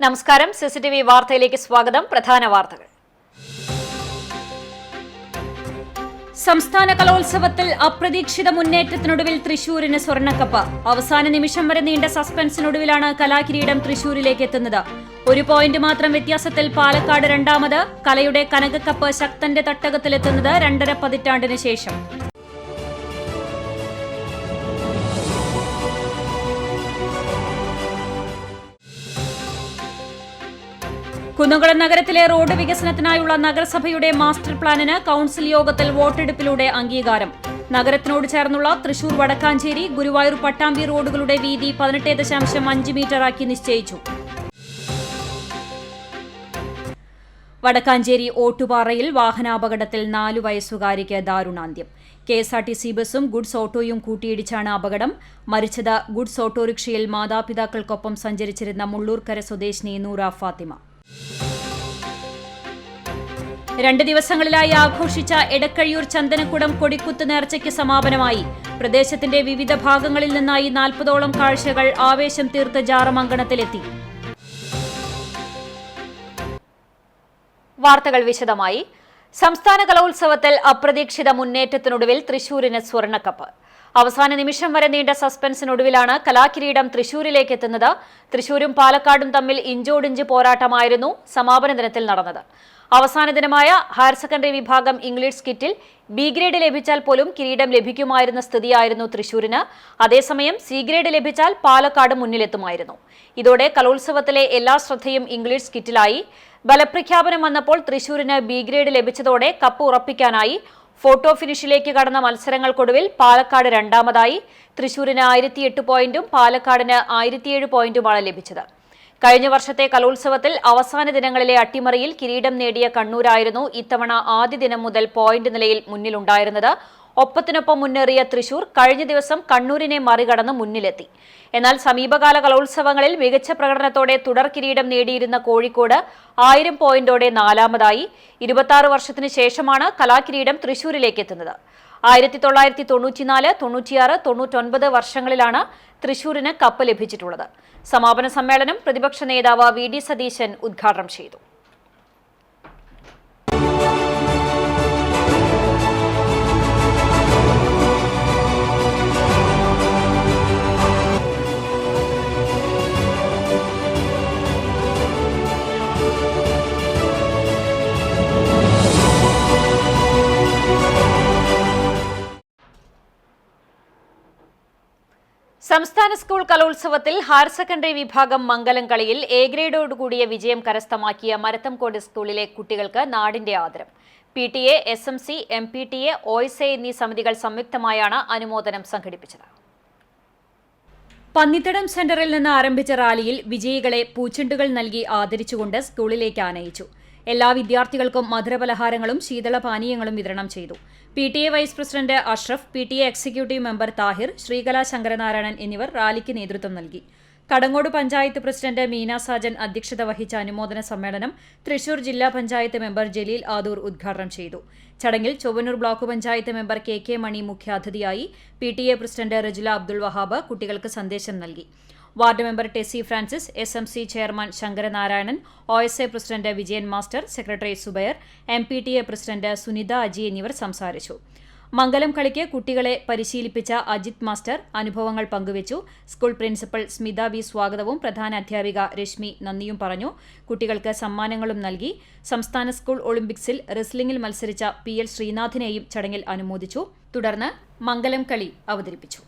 നമസ്കാരം. സിസിടിവി വാർത്തയിലേക്ക് സ്വാഗതം. പ്രധാന വാർത്തകൾ. സംസ്ഥാന കലോത്സവത്തിൽ അപ്രതീക്ഷിത മുന്നേറ്റത്തിനൊടുവിൽ തൃശൂരിന് സ്വർണ്ണക്കപ്പ്. അവസാന നിമിഷം വരെ നീണ്ട സസ്പെൻസിനൊടുവിലാണ് കലാകിരീടം തൃശൂരിലേക്ക് എത്തുന്നത്. 1 പോയിന്റ് മാത്രം വ്യത്യാസത്തിൽ പാലക്കാട് രണ്ടാമത്. കലയുടെ കനകക്കപ്പ് ശക്തന്റെ തട്ടകത്തിലെത്തുന്നത് 2.5 പതിറ്റാണ്ടിന് ശേഷം. കുന്നംകുളം നഗരത്തിലെ റോഡ് വികസനത്തിനായുള്ള നഗരസഭയുടെ മാസ്റ്റർ പ്ലാനിന് കൌൺസിൽ യോഗത്തിൽ വോട്ടെടുപ്പിലൂടെ അംഗീകാരം. നഗരത്തിനോട് ചേർന്നുള്ള തൃശൂർ വടക്കാഞ്ചേരി ഗുരുവായൂർ പട്ടാമ്പി റോഡുകളുടെ വീതി 18.5 മീറ്ററാക്കി നിശ്ചയിച്ചു. വടക്കാഞ്ചേരി ഓട്ടുപാറയിൽ വാഹനാപകടത്തിൽ 4 വയസ്സുകാരിക്ക് ദാരുണാന്ത്യം. KSRTC ബസും ഗുഡ്സ് ഓട്ടോയും കൂട്ടിയിടിച്ചാണ് അപകടം. മരിച്ചത് ഗുഡ്സ് ഓട്ടോറിക്ഷയിൽ മാതാപിതാക്കൾക്കൊപ്പം സഞ്ചരിച്ചിരുന്ന മുള്ളൂർക്കര സ്വദേശിനി നൂറ ഫാത്തിമ. 2 ദിവസങ്ങളിലായി ആഘോഷിച്ച എടക്കഴിയൂർ ചന്ദനക്കുടം കൊടിക്കുത്ത് നേർച്ചയ്ക്ക് സമാപനമായി. പ്രദേശത്തിന്റെ വിവിധ ഭാഗങ്ങളിൽ നിന്നായി 40ഓളം കാഴ്ചകൾ ആവേശം തീർത്ത് ജാറമംഗണത്തിലെത്തി. വാർത്തകൾ വിശദമായി. സംസ്ഥാന കലോത്സവത്തിൽ അപ്രതീക്ഷിത മുന്നേറ്റത്തിനൊടുവിൽ തൃശൂരിന് സ്വർണ്ണക്കപ്പ്. അവസാന നിമിഷം വരെ നീണ്ട സസ്പെൻസിനൊടുവിലാണ് കലാകിരീടം തൃശൂരിലേക്ക് എത്തുന്നത്. തൃശൂരും പാലക്കാടും തമ്മിൽ ഇഞ്ചോടിഞ്ച് പോരാട്ടമായിരുന്നു സമാപന ദിനത്തിൽ നടന്നത്. അവസാന ദിനമായ ഹയർ സെക്കൻഡറി വിഭാഗം ഇംഗ്ലീഷ് കിറ്റിൽ B ഗ്രേഡ് ലഭിച്ചാൽ പോലും കിരീടം ലഭിക്കുമായിരുന്ന സ്ഥിതിയായിരുന്നു തൃശൂരിന്. അതേസമയം C ഗ്രേഡ് ലഭിച്ചാൽ പാലക്കാട് മുന്നിലെത്തുമായിരുന്നു. ഇതോടെ കലോത്സവത്തിലെ എല്ലാ ശ്രദ്ധയും ഇംഗ്ലീഷ് കിറ്റിലായി. ബലപ്രഖ്യാപനം വന്നപ്പോൾ തൃശൂരിന് B ഗ്രേഡ് ലഭിച്ചതോടെ കപ്പ് ഉറപ്പിക്കാനായി. ഫോട്ടോ ഫിനിഷിലേക്ക് കടന്ന മത്സരങ്ങൾക്കൊടുവിൽ പാലക്കാട് രണ്ടാമതായി. തൃശൂരിന് 1008 പോയിന്റും പാലക്കാടിന് 1007 പോയിന്റുമാണ് ലഭിച്ചത്. കഴിഞ്ഞ വർഷത്തെ കലോത്സവത്തിൽ അവസാന ദിനങ്ങളിലെ അട്ടിമറിയിൽ കിരീടം നേടിയ കണ്ണൂരായിരുന്നു ഇത്തവണ ആദ്യ ദിനം മുതൽ പോയിന്റ് നിലയിൽ മുന്നിലുണ്ടായിരുന്നത്. ഒപ്പത്തിനൊപ്പം മുന്നേറിയ തൃശൂർ കഴിഞ്ഞ ദിവസം കണ്ണൂരിനെ മറികടന്ന് മുന്നിലെത്തി. എന്നാൽ സമീപകാല കലോത്സവങ്ങളിൽ മികച്ച പ്രകടനത്തോടെ തുടർ കിരീടം നേടിയിരുന്ന കോഴിക്കോട് 1000 പോയിന്റോടെ 4ാമതായി. 26 വർഷത്തിനു ശേഷമാണ് കലാകിരീടം തൃശൂരിലേക്ക് എത്തുന്നത്. 1994, 96, 99 വർഷങ്ങളിലാണ് തൃശൂരിന് കപ്പ് ലഭിച്ചിട്ടുള്ളത്. സമാപന സമ്മേളനം പ്രതിപക്ഷ നേതാവ് VD സതീശൻ ഉദ്ഘാടനം ചെയ്തു. സംസ്ഥാന സ്കൂൾ കലോത്സവത്തിൽ ഹയർ സെക്കൻഡറി വിഭാഗം മംഗലം കളിയിൽ A ഗ്രേഡോടുകൂടിയ വിജയം കരസ്ഥമാക്കിയ മരത്തംകോട് സ്കൂളിലെ കുട്ടികൾക്ക് നാടിന്റെ ആദരം. PTA, SMC, MPTA, OSA എന്നീ സമിതികൾ സംയുക്തമായാണ് അനുമോദനം സംഘടിപ്പിച്ചത്. പന്നിത്തടം സെന്ററിൽ നിന്ന് ആരംഭിച്ച റാലിയിൽ വിജയികളെ പൂച്ചെണ്ടുകൾ നൽകി ആദരിച്ചുകൊണ്ട് സ്കൂളിലേക്ക് ആനയിച്ചു. എല്ലാ വിദ്യാർത്ഥികൾക്കും മധുരപലഹാരങ്ങളും ശീതളപാനീയങ്ങളും വിതരണം ചെയ്തു. PTA vice president Ashraf, PTA executive member Tahir, Sreekala Sankaranarayanan എന്നിവർ റാലിക്ക് നേതൃത്വം നൽകി. കടങ്ങോട് പഞ്ചായത്ത് പ്രസിഡന്റ് മീന സാജൻ അധ്യക്ഷത വഹിച്ച അനുമോദന സമ്മേളനം തൃശൂർ ജില്ലാ പഞ്ചായത്ത് മെമ്പർ ജലീൽ ആദൂർ ഉദ്ഘാടനം ചെയ്തു. ചടങ്ങിൽ Chowwannur block panchayat member KK Mani മുഖ്യാതിഥിയായി. PTA പ്രസിഡന്റ് റജുല അബ്ദുൾ വഹാബ് കുട്ടികൾക്ക് സന്ദേശം നൽകി. Ward member Tessy Francis, SMC chairman Sankaranarayanan, OSA president Vijayan master, secretary Subair, MPTA president Sunitha Aji എന്നിവർ സംസാരിച്ചു. മംഗലം കളിക്ക് കുട്ടികളെ പരിശീലിപ്പിച്ച അജിത് മാസ്റ്റർ അനുഭവങ്ങൾ പങ്കുവച്ചു. സ്കൂൾ പ്രിൻസിപ്പൽ സ്മിത V സ്വാഗതവും പ്രധാന അധ്യാപിക രശ്മി നന്ദിയും പറഞ്ഞു. കുട്ടികൾക്ക് സമ്മാനങ്ങളും നൽകി. സംസ്ഥാന സ്കൂൾ ഒളിമ്പിക്സിൽ റെസ്ലിംഗിൽ മത്സരിച്ച PL ശ്രീനാഥിനെയും ചടങ്ങിൽ അനുമോദിച്ചു. തുടർന്ന് മംഗലം കളി അവതരിപ്പിച്ചു.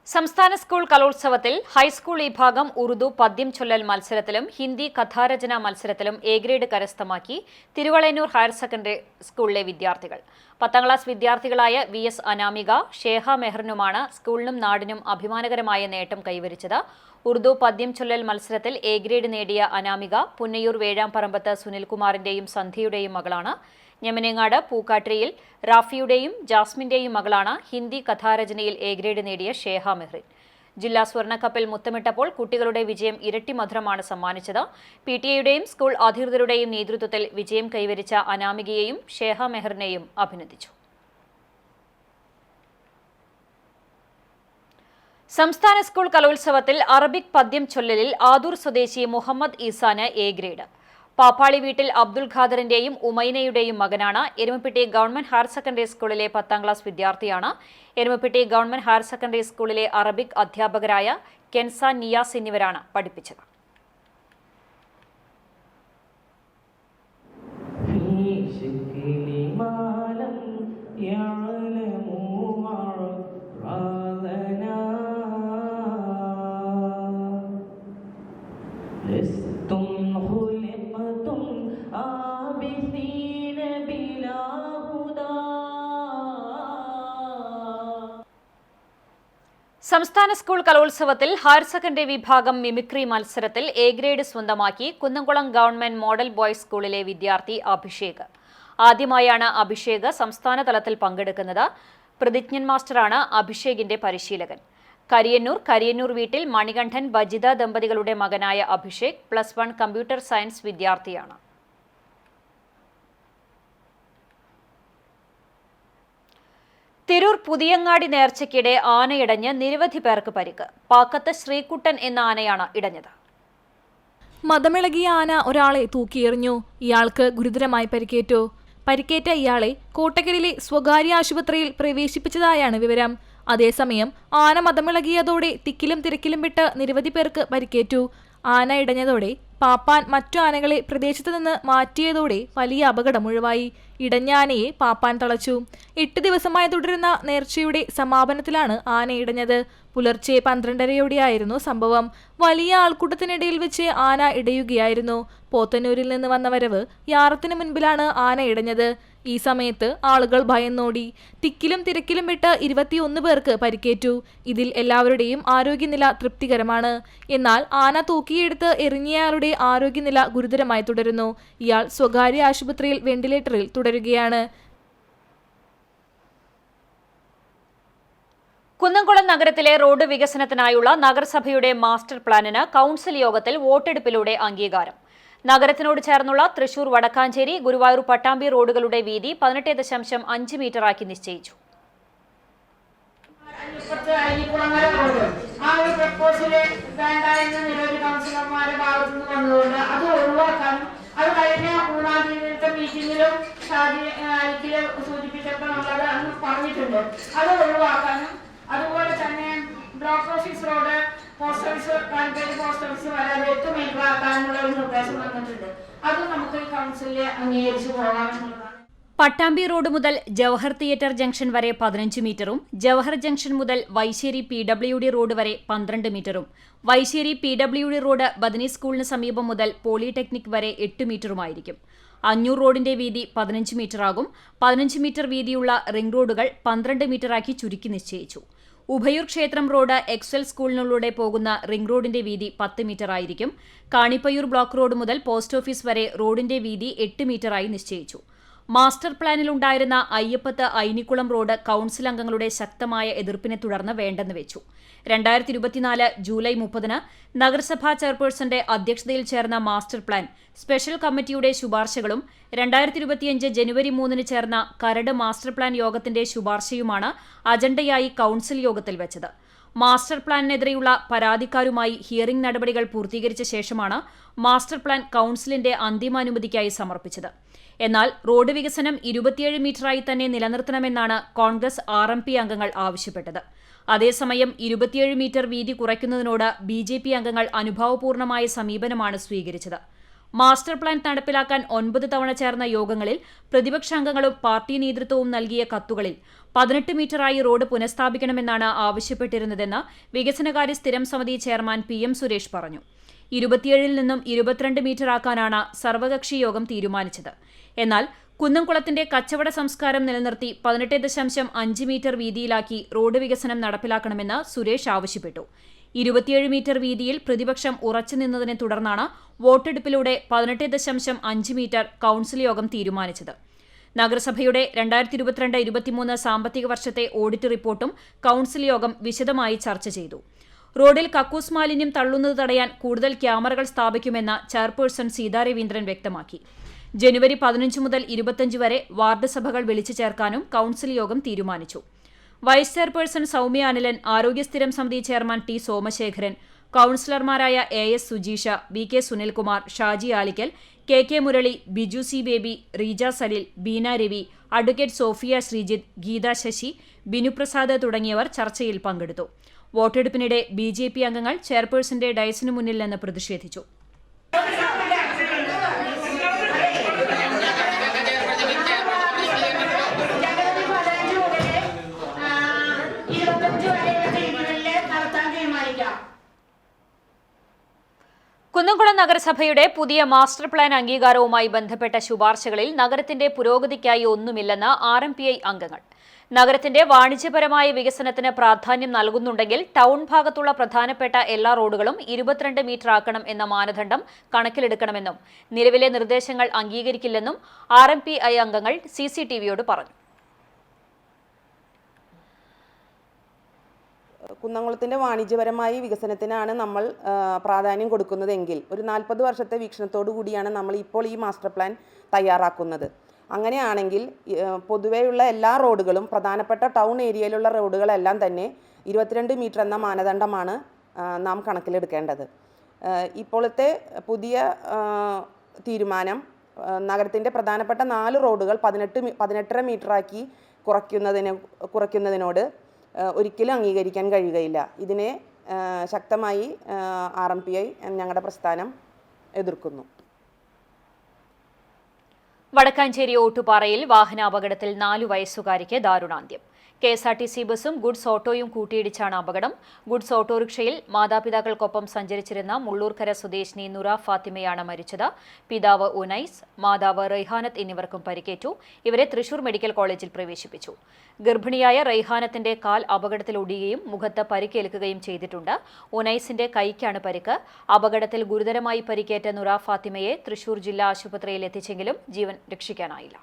സംസ്ഥാന സ്കൂൾ കലോത്സവത്തിൽ ഹൈസ്കൂൾ വിഭാഗം ഉറുദു പദ്യം ചൊല്ലൽ മത്സരത്തിലും ഹിന്ദി കഥാരചന മത്സരത്തിലും A ഗ്രേഡ് കരസ്ഥമാക്കി തിരുവളയന്നൂർ ഹയർ സെക്കൻഡറി സ്കൂളിലെ വിദ്യാർത്ഥികൾ. 10ാം ക്ലാസ് വിദ്യാർത്ഥികളായ VS അനാമിക, ഷേഹ മെഹറിനുമാണ് സ്കൂളിനും നാടിനും അഭിമാനകരമായ നേട്ടം കൈവരിച്ചത്. ഉറുദു പദ്യം ചൊല്ലൽ മത്സരത്തിൽ A ഗ്രേഡ് നേടിയ അനാമിക പുന്നയൂർ വേഴാമ്പറമ്പത്ത് സുനിൽകുമാറിന്റെയും സന്ധ്യയുടെയും മകളാണ്. ഞമനേങ്ങാട് പൂക്കാട്ടിരിയിൽ റാഫിയുടെയും ജാസ്മിന്റെയും മകളാണ് ഹിന്ദി കഥാരചനയിൽ A ഗ്രേഡ് നേടിയ ഷേഹ മെഹ്റിൻ. ജില്ലാ സ്വർണ്ണക്കപ്പിൽ മുത്തമിട്ടപ്പോൾ കുട്ടികളുടെ വിജയം ഇരട്ടി മധുരമാണ് സമ്മാനിച്ചത്. PTA-യുടെയും സ്കൂൾ അധികൃതരുടെയും നേതൃത്വത്തിൽ വിജയം കൈവരിച്ച അനാമികയെയും ഷേഹ മെഹറിനെയും അഭിനന്ദിച്ചു. സംസ്ഥാന സ്കൂൾ കലോത്സവത്തിൽ അറബിക് പദ്യം ചൊല്ലലിൽ ആദൂർ സ്വദേശി മുഹമ്മദ് ഈസാന് എ ഗ്രേഡ്. പാപ്പാളി വീട്ടിൽ അബ്ദുൽ ഖാദറിന്റെയും ഉമൈനയുടെയും മകനാണ്. എരുമപ്പെട്ടി ഗവൺമെന്റ് ഹയർ സെക്കൻഡറി സ്കൂളിലെ 10ാം ക്ലാസ് വിദ്യാർത്ഥിയാണ്. എരുമപ്പെട്ടി ഗവൺമെന്റ് ഹയർ സെക്കൻഡറി സ്കൂളിലെ അറബിക് അധ്യാപകരായ കെൻസാൻ നിയാസ് എന്നിവരാണ് പഠിപ്പിച്ചത്. സംസ്ഥാന സ്കൂൾ കലോത്സവത്തിൽ ഹയർ സെക്കൻഡറി വിഭാഗം മിമിക്രി മത്സരത്തിൽ എ ഗ്രേഡ് സ്വന്തമാക്കി കുന്നംകുളം ഗവൺമെന്റ് മോഡൽ ബോയ്സ് സ്കൂളിലെ വിദ്യാർത്ഥി അഭിഷേക്. ആദ്യമായാണ് അഭിഷേക് സംസ്ഥാന തലത്തിൽ പങ്കെടുക്കുന്നത്. പ്രതിജ്ഞൻ മാസ്റ്ററാണ് അഭിഷേകിന്റെ പരിശീലകൻ. കരിയന്നൂർ വീട്ടിൽ മണികണ്ഠൻ വജിത ദമ്പതികളുടെ മകനായ അഭിഷേക് +1 കമ്പ്യൂട്ടർ സയൻസ് വിദ്യാർത്ഥിയാണ്. തിരൂർ പുതിയങ്ങാടി നേർച്ചയ്ക്കിടെ ആനയിടഞ്ഞ് നിരവധി പേർക്ക് പരിക്ക്. പാക്കത്ത് ശ്രീകുട്ടൻ എന്ന ആനയാണ് ഇടഞ്ഞത്. മദമിളകിയ ആന ഒരാളെ തൂക്കിയെറിഞ്ഞു. ഇയാൾക്ക് ഗുരുതരമായി പരിക്കേറ്റു. പരിക്കേറ്റ ഇയാളെ കോട്ടക്കലിലെ സ്വകാര്യ ആശുപത്രിയിൽ പ്രവേശിപ്പിച്ചതായാണ് വിവരം. അതേസമയം ആന മദമിളകിയതോടെ തിക്കിലും തിരക്കിലും വിട്ട് നിരവധി പേർക്ക് പരിക്കേറ്റു. ആന ഇടഞ്ഞതോടെ പാപ്പാൻ മറ്റു ആനകളെ പ്രദേശത്തു നിന്ന് മാറ്റിയതോടെ വലിയ അപകടം ഒഴിവായി. ഇടഞ്ഞ ആനയെ പാപ്പാൻ തളച്ചു. 8 ദിവസമായി തുടരുന്ന നേർച്ചയുടെ സമാപനത്തിലാണ് ആന ഇടഞ്ഞത്. പുലർച്ചെ 12:30യോടെയായിരുന്നു സംഭവം. വലിയ ആൾക്കൂട്ടത്തിനിടയിൽ വെച്ച് ആന ഇടയുകയായിരുന്നു. പോത്തന്നൂരിൽ നിന്ന് വന്ന വരവ് യാറത്തിന് മുൻപിലാണ് ആന ഇടഞ്ഞത്. ഈ സമയത്ത് ആളുകൾ ഭയന്നോടി. തിക്കിലും തിരക്കിലും വിട്ട് 21 പേർക്ക് പരിക്കേറ്റു. ഇതിൽ എല്ലാവരുടെയും ആരോഗ്യനില തൃപ്തികരമാണ്. എന്നാൽ ആന തൂക്കിയെടുത്ത് എറിഞ്ഞയാളുടെ ആരോഗ്യനില ഗുരുതരമായി തുടരുന്നു. ഇയാൾ സ്വകാര്യ ആശുപത്രിയിൽ വെന്റിലേറ്ററിൽ തുടരുകയാണ്. കുന്നംകുളം നഗരത്തിലെ റോഡ് വികസനത്തിനായുള്ള നഗരസഭയുടെ മാസ്റ്റർ പ്ലാനിന് കൗൺസിൽ യോഗത്തിൽ വോട്ടെടുപ്പിലൂടെ അംഗീകാരം. നഗരത്തിനോട് ചേർന്നുള്ള തൃശൂർ വടക്കാഞ്ചേരി ഗുരുവായൂർ പട്ടാമ്പി റോഡുകളുടെ വീതി 18.5 മീറ്ററാക്കി നിശ്ചയിച്ചു. അത് കഴിഞ്ഞ 3-ാം തീയതിയിലത്തെ മീറ്റിംഗിലും സൂചിപ്പിച്ചപ്പോൾ നമ്മളത് അന്ന് പറഞ്ഞിട്ടുണ്ട്. അത് ഒഴിവാക്കാനും അതുപോലെ തന്നെ block office road post office വരെ 8 മീറ്റർ ആക്കാനുള്ള ഒരു നിർദ്ദേശം വന്നിട്ടുണ്ട്. അത് നമുക്ക് ഈ കൗൺസിലിൽ അംഗീകരിച്ചു പോകാമെന്നുള്ളതാണ്. പട്ടാമ്പി റോഡ് മുതൽ ജവഹർ തിയേറ്റർ ജംഗ്ഷൻ വരെ 15 മീറ്ററും ജവഹർ ജംഗ്ഷൻ മുതൽ വൈശ്ശേരി PWD റോഡ് വരെ 12 മീറ്ററും വൈശ്ശേരി PWD റോഡ് ബദനി സ്കൂളിന് സമീപം മുതൽ പോളിടെക്നിക് വരെ 8 മീറ്ററുമായിരിക്കും. അഞ്ഞൂർ റോഡിന്റെ വീതി 15 മീറ്ററാകും. 15 മീറ്റർ വീതിയുള്ള റിംഗ് റോഡുകൾ 12 മീറ്ററാക്കി ചുരുക്കി നിശ്ചയിച്ചു. ഉഭയൂർ ക്ഷേത്രം റോഡ് എക്സൽ സ്കൂളിനുള്ളിലൂടെ പോകുന്ന റിംഗ് റോഡിന്റെ വീതി 10 മീറ്റർ ആയിരിക്കും. കാണിപ്പയ്യൂർ ബ്ലോക്ക് റോഡ് മുതൽ പോസ്റ്റ് ഓഫീസ് വരെ റോഡിന്റെ വീതി 8 മീറ്ററായി നിശ്ചയിച്ചു. മാസ്റ്റർ പ്ലാനിലുണ്ടായിരുന്ന അയ്യപ്പത്ത് ഐനിക്കുളം റോഡ് കൗൺസിൽ അംഗങ്ങളുടെ ശക്തമായ എതിർപ്പിനെ തുടർന്ന് വേണ്ടെന്ന് വെച്ചു. 2024 ജൂലൈ 30-ന് നഗരസഭാ ചെയർപേഴ്സന്റെ അധ്യക്ഷതയിൽ ചേർന്ന മാസ്റ്റർ പ്ലാൻ സ്പെഷ്യൽ കമ്മിറ്റിയുടെ ശുപാർശകളും 2025 ജനുവരി 3-ന് ചേർന്ന കരട് മാസ്റ്റർ പ്ലാൻ യോഗത്തിന്റെ ശുപാർശയുമാണ് അജണ്ടയായി കൗൺസിൽ യോഗത്തിൽ വെച്ചത്. മാസ്റ്റർ പ്ലാനിനെതിരെയുള്ള പരാതിക്കാരുമായി ഹിയറിംഗ് നടപടികൾ പൂർത്തീകരിച്ച ശേഷമാണ് മാസ്റ്റർ പ്ലാൻ കൗൺസിലിന്റെ അന്തിമാനുമതിക്കായി സമർപ്പിച്ചത്. എന്നാൽ റോഡ് വികസനം 27 മീറ്ററായി തന്നെ നിലനിർത്തണമെന്നാണ് കോൺഗ്രസ് RMP അംഗങ്ങൾ ആവശ്യപ്പെട്ടത്. അതേസമയം 27 മീറ്റർ വീതി കുറയ്ക്കുന്നതിനോട് BJP അംഗങ്ങൾ അനുഭാവപൂർണമായ സമീപനമാണ് സ്വീകരിച്ചത്. മാസ്റ്റർ പ്ലാൻ നടപ്പിലാക്കാൻ 9 തവണ ചേർന്ന യോഗങ്ങളിൽ പ്രതിപക്ഷാംഗങ്ങളും പാർട്ടി നേതൃത്വവും നൽകിയ കത്തുകളിൽ 18 മീറ്ററായി റോഡ് പുനഃസ്ഥാപിക്കണമെന്നാണ് ആവശ്യപ്പെട്ടിരുന്നതെന്ന് വികസനകാര്യ സ്ഥിരം സമിതി ചെയർമാൻ PM സുരേഷ് പറഞ്ഞു. 27-ൽ നിന്നും 22 മീറ്ററാക്കാനാണ് സർവകക്ഷി യോഗം തീരുമാനിച്ചത്. എന്നാൽ കുന്നംകുളത്തിന്റെ കച്ചവട സംസ്കാരം നിലനിർത്തി 18.5 മീറ്റർ വീതിയിലാക്കി റോഡ് വികസനം നടപ്പിലാക്കണമെന്ന് സുരേഷ് ആവശ്യപ്പെട്ടു. 27 മീറ്റർ വീതിയിൽ പ്രതിപക്ഷം ഉറച്ചുനിന്നതിനെ തുടർന്നാണ് വോട്ടെടുപ്പിലൂടെ 18.5 മീറ്റർ കൗൺസിൽ യോഗം തീരുമാനിച്ചത്. നഗരസഭയുടെ 2022-23 സാമ്പത്തിക വർഷത്തെ ഓഡിറ്റ് റിപ്പോർട്ടും കൗൺസിൽ യോഗം വിശദമായി ചർച്ച ചെയ്തു. റോഡിൽ കക്കൂസ് മാലിന്യം തള്ളുന്നത് തടയാൻ കൂടുതൽ ക്യാമറകൾ സ്ഥാപിക്കുമെന്ന് ചെയർപേഴ്സൺ സീതാ രവീന്ദ്രൻ വ്യക്തമാക്കി. ജനുവരി 15 മുതൽ 25 വരെ വാർഡ് സഭകൾ വിളിച്ചു ചേർക്കാനും കൗൺസിൽ യോഗം തീരുമാനിച്ചു. വൈസ് ചെയർപേഴ്സൺ സൗമ്യ അനിലൻ, ആരോഗ്യ സ്ഥിരം സമിതി ചെയർമാൻ ടി സോമശേഖരൻ, കൌൺസിലർമാരായ S Sujeesha, V K Sunilkumar, Shaji Alikkal, K Murali, Biju C Baby, Reeja Salil, Beena Ravi, advocate Sophia Sreejith, Geetha Sasi, Binuprasad തുടങ്ങിയവർ ചർച്ചയിൽ പങ്കെടുത്തു. വോട്ടെടുപ്പിനിടെ BJP അംഗങ്ങൾ ചെയർപേഴ്സന്റെ ഡയസിനു മുന്നിൽ നിന്ന് പ്രതിഷേധിച്ചു. കുന്നംകുളം നഗരസഭയുടെ പുതിയ മാസ്റ്റർ പ്ലാൻ അംഗീകാരവുമായി ബന്ധപ്പെട്ട ശുപാർശകളിൽ നഗരത്തിന്റെ പുരോഗതിക്കായി ഒന്നുമില്ലെന്ന് RMPI അംഗങ്ങൾ. നഗരത്തിന്റെ വാണിജ്യപരമായ വികസനത്തിന് പ്രാധാന്യം നൽകുന്നുണ്ടെങ്കിൽ ടൗൺ ഭാഗത്തുള്ള പ്രധാനപ്പെട്ട എല്ലാ റോഡുകളും 22 മീറ്റർ ആക്കണം എന്ന മാനദണ്ഡം കണക്കിലെടുക്കണമെന്നും നിലവിലെ നിർദ്ദേശങ്ങൾ അംഗീകരിക്കില്ലെന്നും RMPI അംഗങ്ങൾ CCTVയോട് പറഞ്ഞു. കുന്നംകുളത്തിൻ്റെ വാണിജ്യപരമായ വികസനത്തിനാണ് നമ്മൾ പ്രാധാന്യം കൊടുക്കുന്നതെങ്കിൽ ഒരു 40 വർഷത്തെ വീക്ഷണത്തോടു കൂടിയാണ് നമ്മൾ ഇപ്പോൾ ഈ മാസ്റ്റർ പ്ലാൻ തയ്യാറാക്കുന്നത്. അങ്ങനെയാണെങ്കിൽ പൊതുവെയുള്ള എല്ലാ റോഡുകളും പ്രധാനപ്പെട്ട ടൗൺ ഏരിയയിലുള്ള റോഡുകളെല്ലാം തന്നെ 22 മീറ്റർ എന്ന മാനദണ്ഡമാണ് നാം കണക്കിലെടുക്കേണ്ടത്. ഇപ്പോഴത്തെ പുതിയ തീരുമാനം നഗരത്തിൻ്റെ പ്രധാനപ്പെട്ട 4 റോഡുകൾ 18.5 മീറ്ററാക്കി കുറയ്ക്കുന്നതിനോട് ഒരിക്കലും അംഗീകരിക്കാൻ കഴിയുകയില്ല. ഇതിനെ ശക്തമായി RMPI ഞങ്ങളുടെ പ്രസ്ഥാനം എതിർക്കുന്നു. വടക്കാഞ്ചേരി ഓട്ടുപാറയിൽ വാഹനാപകടത്തിൽ 4 വയസ്സുകാരിക്ക് ദാരുണാന്ത്യം. KSRTC ബസും ഗുഡ്സ് ഓട്ടോയും കൂട്ടിയിടിച്ചാണ് അപകടം. ഗുഡ്സ് ഓട്ടോറിക്ഷയിൽ മാതാപിതാക്കൾക്കൊപ്പം സഞ്ചരിച്ചിരുന്ന മുള്ളൂർക്കര സ്വദേശിനി നുറ ഫാത്തിമയാണ് മരിച്ചത്. പിതാവ് ഉനൈസ്, മാതാവ് റൈഹാനത്ത് എന്നിവർക്കും പരിക്കേറ്റു. ഇവരെ തൃശൂർ മെഡിക്കൽ കോളേജിൽ പ്രവേശിപ്പിച്ചു. ഗർഭിണിയായ റൈഹാനത്തിന്റെ കാൽ അപകടത്തിൽ ഒടിയുകയും മുഖത്ത് പരിക്കേൽക്കുകയും ചെയ്തിട്ടുണ്ട്. ഉനൈസിന്റെ കൈക്കാണ് പരിക്ക്. അപകടത്തിൽ ഗുരുതരമായി പരിക്കേറ്റ നുറ ഫാത്തിമയെ തൃശൂർ ജില്ലാ ആശുപത്രിയിൽ എത്തിച്ചെങ്കിലും ജീവൻ രക്ഷിക്കാനായില്ല.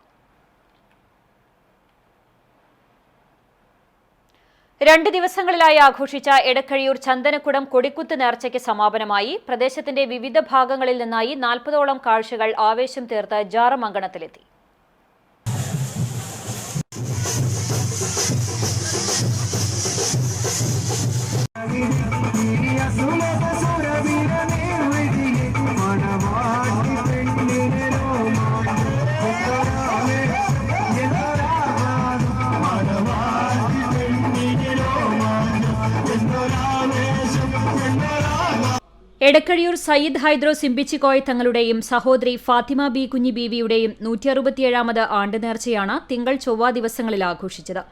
2 ദിവസങ്ങളിലായി ആഘോഷിച്ച എടക്കഴിയൂർ ചന്ദനക്കുടം കൊടിക്കുത്ത് നേർച്ചയ്ക്ക് സമാപനമായി. പ്രദേശത്തിന്റെ വിവിധ ഭാഗങ്ങളിൽ നിന്നായി 40ഓളം കാഴ്ചകൾ ആവേശം തീർത്ത് ജാറം അങ്കണത്തിലെത്തി. എടക്കഴിയൂർ സയ്യിദ് ഹൈദ്രോ സിംബിച്ചിക്കോയ് തങ്ങളുടെയും സഹോദരി ഫാത്തിമ ബി കുഞ്ഞി ബീവിയുടെയും 167ാമത് ആണ്ട് നേർച്ചയാണ് തിങ്കൾ ചൊവ്വ ദിവസങ്ങളിൽ ആഘോഷിച്ചത്.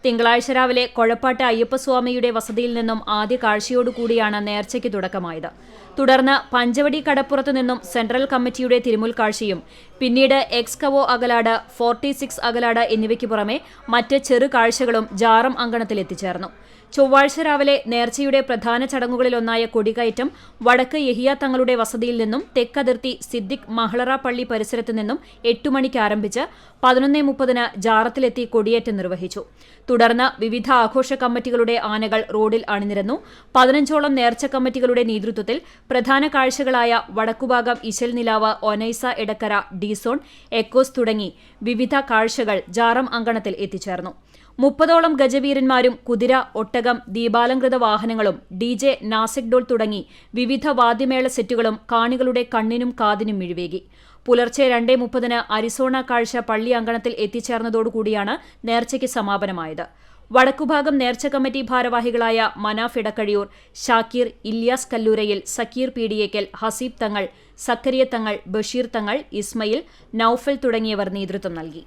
തിങ്കളാഴ്ച രാവിലെ കൊഴപ്പാട്ട് അയ്യപ്പസ്വാമിയുടെ വസതിയിൽ നിന്നും ആദ്യ കാഴ്ചയോടുകൂടിയാണ് നേർച്ചയ്ക്ക് തുടക്കമായത്. തുടർന്ന് പഞ്ചവടി കടപ്പുറത്തു നിന്നും സെൻട്രൽ കമ്മിറ്റിയുടെ തിരുമുൽക്കാഴ്ചയും പിന്നീട് എക്സ്കവോ അകലാട്, 46 അകലാട് എന്നിവയ്ക്ക് പുറമെ മറ്റ് ചെറു കാഴ്ചകളും ജാറം അങ്കണത്തിൽ എത്തിച്ചേർന്നു. ചൊവ്വാഴ്ച രാവിലെ നേർച്ചയുടെ പ്രധാന ചടങ്ങുകളിലൊന്നായ കൊടികയറ്റം വടക്ക് യഹിയ തങ്ങളുടെ വസതിയിൽ നിന്നും തെക്കതിർത്തി സിദ്ദിഖ് മഹ്ളറ പള്ളി പരിസരത്തു നിന്നും 8 മണിക്ക് ആരംഭിച്ച് 11:30 ജാറത്തിലെത്തി കൊടിയേറ്റം നിർവഹിച്ചു. തുടർന്ന് വിവിധ ആഘോഷ കമ്മിറ്റികളുടെ ആനകൾ റോഡിൽ അണിനിരന്നു. 15ഓളം നേർച്ച കമ്മിറ്റികളുടെ നേതൃത്വത്തിൽ പ്രധാന കാഴ്ചകളായ വടക്കുഭാഗം ഇശൽ നിലാവ്, ഒനൈസ എടക്കര, ഡിസോൺ, എക്കോസ് തുടങ്ങി വിവിധ കാഴ്ചകൾ ജാറം അങ്കണത്തിൽ എത്തിച്ചേർന്നു. 30ഓളം ഗജവീരന്മാരും കുതിര, ഒട്ടകം, ദീപാലംകൃത വാഹനങ്ങളും DJ, നാസിക് ഡോൾ തുടങ്ങി വിവിധ വാദ്യമേള സെറ്റുകളും കാണികളുടെ കണ്ണിനും കാതിനും മിഴിവേകി. പുലർച്ചെ 2:30 അരിസോണ കാഴ്ച പള്ളി അങ്കണത്തിൽ എത്തിച്ചേർന്നതോടുകൂടിയാണ് നേർച്ചയ്ക്ക് സമാപനമായത്. വടക്കുഭാഗം നേർച്ച കമ്മിറ്റി ഭാരവാഹികളായ മനാഫ് ഇടക്കഴിയൂർ, ഷാക്കീർ, ഇല്യാസ് കല്ലൂരയിൽ, സക്കീർ പീഡിയേക്കൽ, ഹസീബ് തങ്ങൾ, സക്കരിയ തങ്ങൾ, ബഷീർ തങ്ങൾ, ഇസ്മയിൽ, നൌഫൽ തുടങ്ങിയവർ നേതൃത്വം നൽകി.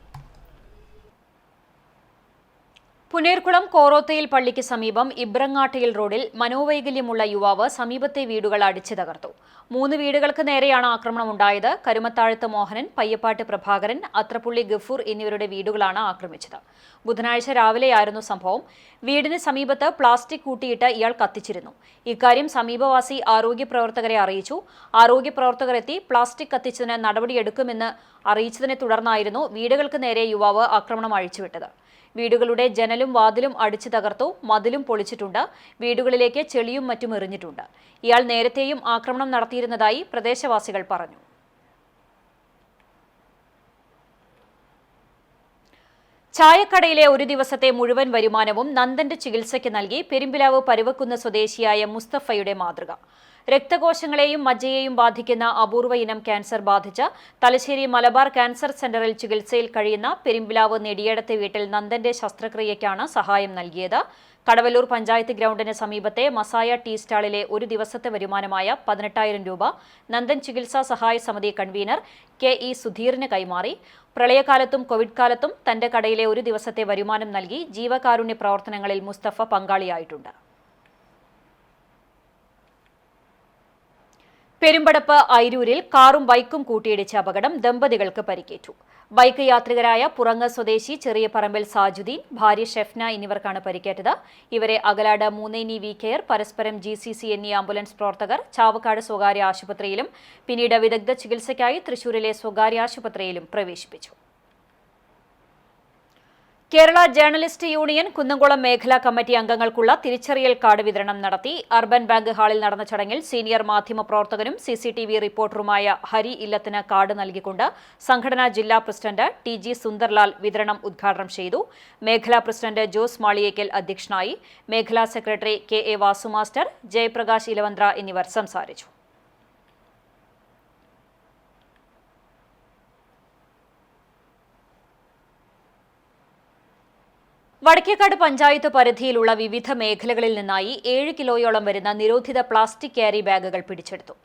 പുനേർകുളം കോറോത്തയിൽ പള്ളിക്ക് സമീപം ഇബ്രങ്ങാട്ടയിൽ റോഡിൽ മനോവൈകല്യമുള്ള യുവാവ് സമീപത്തെ വീടുകൾ അടിച്ചു തകർത്തു. 3 വീടുകൾക്ക് നേരെയാണ് ആക്രമണമുണ്ടായത്. കരുമത്താഴത്ത് മോഹനൻ, പയ്യപ്പാട്ട് പ്രഭാകരൻ, അത്രപ്പുള്ളി ഗഫൂർ എന്നിവരുടെ വീടുകളാണ് ആക്രമിച്ചത്. ബുധനാഴ്ച രാവിലെയായിരുന്നു സംഭവം. വീടിന് സമീപത്ത് പ്ലാസ്റ്റിക് കൂട്ടിയിട്ട് ഇയാൾ കത്തിച്ചിരുന്നു. ഇക്കാര്യം സമീപവാസി ആരോഗ്യപ്രവർത്തകരെ അറിയിച്ചു. ആരോഗ്യപ്രവർത്തകർ എത്തി പ്ലാസ്റ്റിക് കത്തിച്ചതിന് നടപടിയെടുക്കുമെന്ന് അറിയിച്ചതിനെ തുടർന്നായിരുന്നു വീടുകൾക്ക് നേരെ യുവാവ് ആക്രമണം അഴിച്ചുവിട്ടത്. വീടുകളുടെ ജനലും വാതിലും അടിച്ചു തകർത്തു. മതിലും പൊളിച്ചിട്ടുണ്ട്. വീടുകളിലേക്ക് ചെളിയും മറ്റും എറിഞ്ഞിട്ടുണ്ട്. ഇയാൾ നേരത്തെയും ആക്രമണം നടത്തിയിരുന്നതായി പ്രദേശവാസികൾ പറഞ്ഞു. ചായക്കടയിലെ ഒരു ദിവസത്തെ മുഴുവൻ വരുമാനവും നന്ദന്റെ ചികിത്സയ്ക്ക് നൽകി പെരുമ്പിലാവ് പരുവക്കുന്ന് സ്വദേശിയായ മുസ്തഫയുടെ മാതൃക. രക്തകോശങ്ങളെയും മജ്ജയെയും ബാധിക്കുന്ന അപൂർവ ഇനം ക്യാൻസർ ബാധിച്ച തലശ്ശേരി മലബാർ ക്യാൻസർ സെന്ററിൽ ചികിത്സയിൽ കഴിയുന്ന പെരുമ്പിലാവ് നെടിയടത്തെ വീട്ടിൽ നന്ദന്റെ ശസ്ത്രക്രിയയ്ക്കാണ് സഹായം നൽകിയത്. കടവല്ലൂർ പഞ്ചായത്ത് ഗ്രൗണ്ടിന് സമീപത്തെ മസായ ടീ സ്റ്റാളിലെ ഒരു ദിവസത്തെ വരുമാനമായ 18,000 രൂപ നന്ദൻ ചികിത്സാ സഹായ സമിതി കൺവീനർ KE സുധീറിന് കൈമാറി. പ്രളയകാലത്തും കോവിഡ് കാലത്തും തന്റെ കടയിലെ ഒരു ദിവസത്തെ വരുമാനം നൽകി ജീവകാരുണ്യ പ്രവർത്തനങ്ങളിൽ മുസ്തഫ പങ്കാളിയായിട്ടുണ്ട്. പെരുമ്പടപ്പ് ഐരൂരിൽ കാറും ബൈക്കും കൂട്ടിയിടിച്ച അപകടം, ദമ്പതികൾക്ക് പരിക്കേറ്റു. ബൈക്ക് യാത്രികരായ പുറങ്ങ സ്വദേശി ചെറിയ പറമ്പിൽ സാജുദ്ദീൻ, ഭാര്യ ഷെഫ്ന എന്നിവർക്കാണ് പരിക്കേറ്റത്. ഇവരെ അകലാട് മൂന്നേനി വി കെയർ, പരസ്പരം GCC എന്നീ ആംബുലൻസ് പ്രവർത്തകർ ചാവക്കാട് സ്വകാര്യ ആശുപത്രിയിലും പിന്നീട് വിദഗ്ധ ചികിത്സയ്ക്കായി തൃശൂരിലെ സ്വകാര്യ ആശുപത്രിയിലും പ്രവേശിപ്പിച്ചു. കേരള ജേർണലിസ്റ്റ് യൂണിയൻ കുന്നംകുളം മേഖലാ കമ്മിറ്റി അംഗങ്ങൾക്കുള്ള തിരിച്ചറിയൽ കാർഡ് വിതരണം നടത്തി. അർബൻ ബാങ്ക് ഹാളിൽ നടന്ന ചടങ്ങിൽ സീനിയർ മാധ്യമപ്രവർത്തകനും CCTV റിപ്പോർട്ടറുമായ ഹരി ഇല്ലത്തിന് കാർഡ് നൽകിക്കൊണ്ട് സംഘടനാ ജില്ലാ പ്രസിഡന്റ് TG സുന്ദർലാൽ വിതരണം ഉദ്ഘാടനം ചെയ്തു. മേഖലാ പ്രസിഡന്റ് ജോസ് മാളിയേക്കൽ അധ്യക്ഷനായി. മേഖലാ secretary KA Vasu master, Jayaprakash Ilavanthra എന്നിവർ സംസാരിച്ചു. വടക്കേക്കാട് പഞ്ചായത്ത് പരിധിയിലുള്ള വിവിധ മേഖലകളിൽ നിന്നായി 7 കിലോയോളം വരുന്ന നിരോധിത പ്ലാസ്റ്റിക് ക്യാരി ബാഗുകൾ പിടിച്ചെടുത്തു.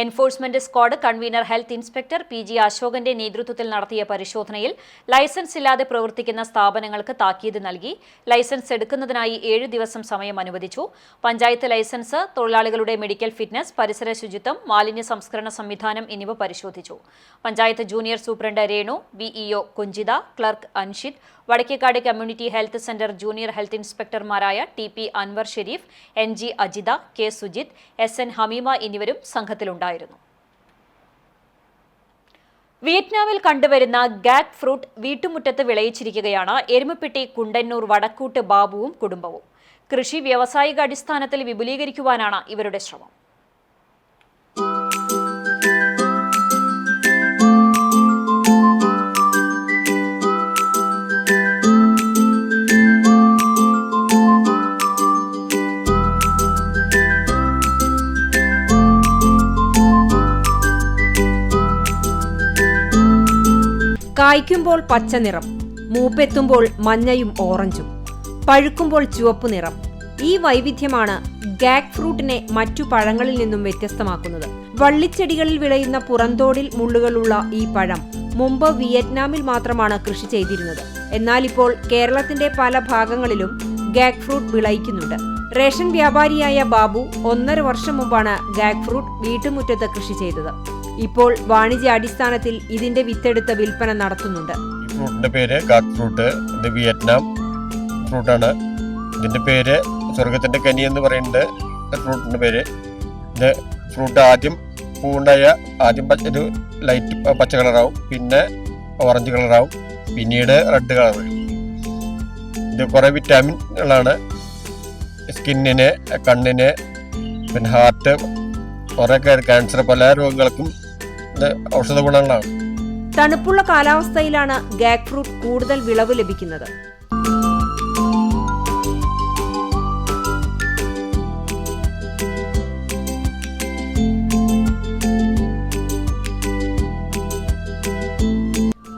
Enforcement squad convener health inspector PG അശോകന്റെ നേതൃത്വത്തിൽ നടത്തിയ പരിശോധനയിൽ ലൈസൻസ് ഇല്ലാതെ പ്രവർത്തിക്കുന്ന സ്ഥാപനങ്ങൾക്ക് താക്കീത് നൽകി. ലൈസൻസ് എടുക്കുന്നതിനായി 7 ദിവസം സമയം അനുവദിച്ചു. പഞ്ചായത്ത് ലൈസൻസ്, തൊഴിലാളികളുടെ മെഡിക്കൽ ഫിറ്റ്നസ്, പരിസര ശുചിത്വം, മാലിന്യ സംസ്കരണ സംവിധാനം എന്നിവ പരിശോധിച്ചു. Panchayat junior superintendent Renu, BEO Kunchitha, clerk Anshid, Vadakkekad community health centre junior health ഇൻസ്പെക്ടർമാരായ TP Anwar Sharif, NG Ajitha, K Sujith, SN Hameema എന്നിവരും സംഘത്തിലുണ്ടായിരുന്നു. വിയറ്റ്നാമിൽ കണ്ടുവരുന്ന ഗാക് ഫ്രൂട്ട് വീട്ടുമുറ്റത്ത് വിളയിച്ചിരിക്കുകയാണ് എരുമപ്പെട്ടി കുണ്ടന്നൂർ വടക്കൂട്ട് ബാബുവും കുടുംബവും. കൃഷി വ്യാവസായിക അടിസ്ഥാനത്തിൽ വിപുലീകരിക്കുവാനാണ് ഇവരുടെ ശ്രമം. കായ്ക്കുമ്പോൾ പച്ച നിറം, മൂപ്പെത്തുമ്പോൾ മഞ്ഞയും ഓറഞ്ചും, പഴുക്കുമ്പോൾ ചുവപ്പ് നിറം. ഈ വൈവിധ്യമാണ് ഗാക് ഫ്രൂട്ടിനെ മറ്റു പഴങ്ങളിൽ നിന്നും വ്യത്യസ്തമാക്കുന്നത്. വള്ളിച്ചെടികളിൽ വിളയുന്ന പുറന്തോടിൽ മുള്ളുകളുള്ള ഈ പഴം മുമ്പ് വിയറ്റ്നാമിൽ മാത്രമാണ് കൃഷി ചെയ്തിരുന്നത്. എന്നാൽ ഇപ്പോൾ കേരളത്തിന്റെ പല ഭാഗങ്ങളിലും ഗാക് ഫ്രൂട്ട് വിളയിക്കുന്നുണ്ട്. റേഷൻ വ്യാപാരിയായ ബാബു 1.5 വർഷം മുമ്പാണ് ഗാക് ഫ്രൂട്ട് വീട്ടുമുറ്റത്ത് കൃഷി ചെയ്തത്. ഇപ്പോൾ വാണിജ്യാടിസ്ഥാനത്തിൽ ഇതിന്റെ വിത്തെടുത്ത് വിൽപ്പന നടത്തുന്നുണ്ട്. ഈ ഫ്രൂട്ടിന്റെ പേര് ഗാക് ഫ്രൂട്ട്. ഇത് വിയറ്റ്നാം ഫ്രൂട്ടാണ്. ഇതിന്റെ പേര് സ്വർഗത്തിന്റെ കനി എന്ന് പറയുന്നത് ഫ്രൂട്ടിന്റെ പേര്. ഇത് ഫ്രൂട്ട് ആദ്യം പൂവുണ്ടായ ആദ്യം ഒരു ലൈറ്റ് പച്ച കളറാവും, പിന്നെ ഓറഞ്ച് കളറാവും, പിന്നീട് റെഡ് കളർ വരും. ഇത് കുറെ വിറ്റാമിനുകളാണ്. സ്കിന്നിന്, കണ്ണിന്, പിന്നെ ഹാർട്ട്, കുറെ ക്യാൻസർ, പല രോഗങ്ങൾക്കും ഇത് ഔഷധ ഗുണങ്ങളാണ്. തണുപ്പുള്ള കാലാവസ്ഥയിലാണ് ഗാക് ഫ്രൂട്ട് കൂടുതൽ വിളവ് ലഭിക്കുന്നത്.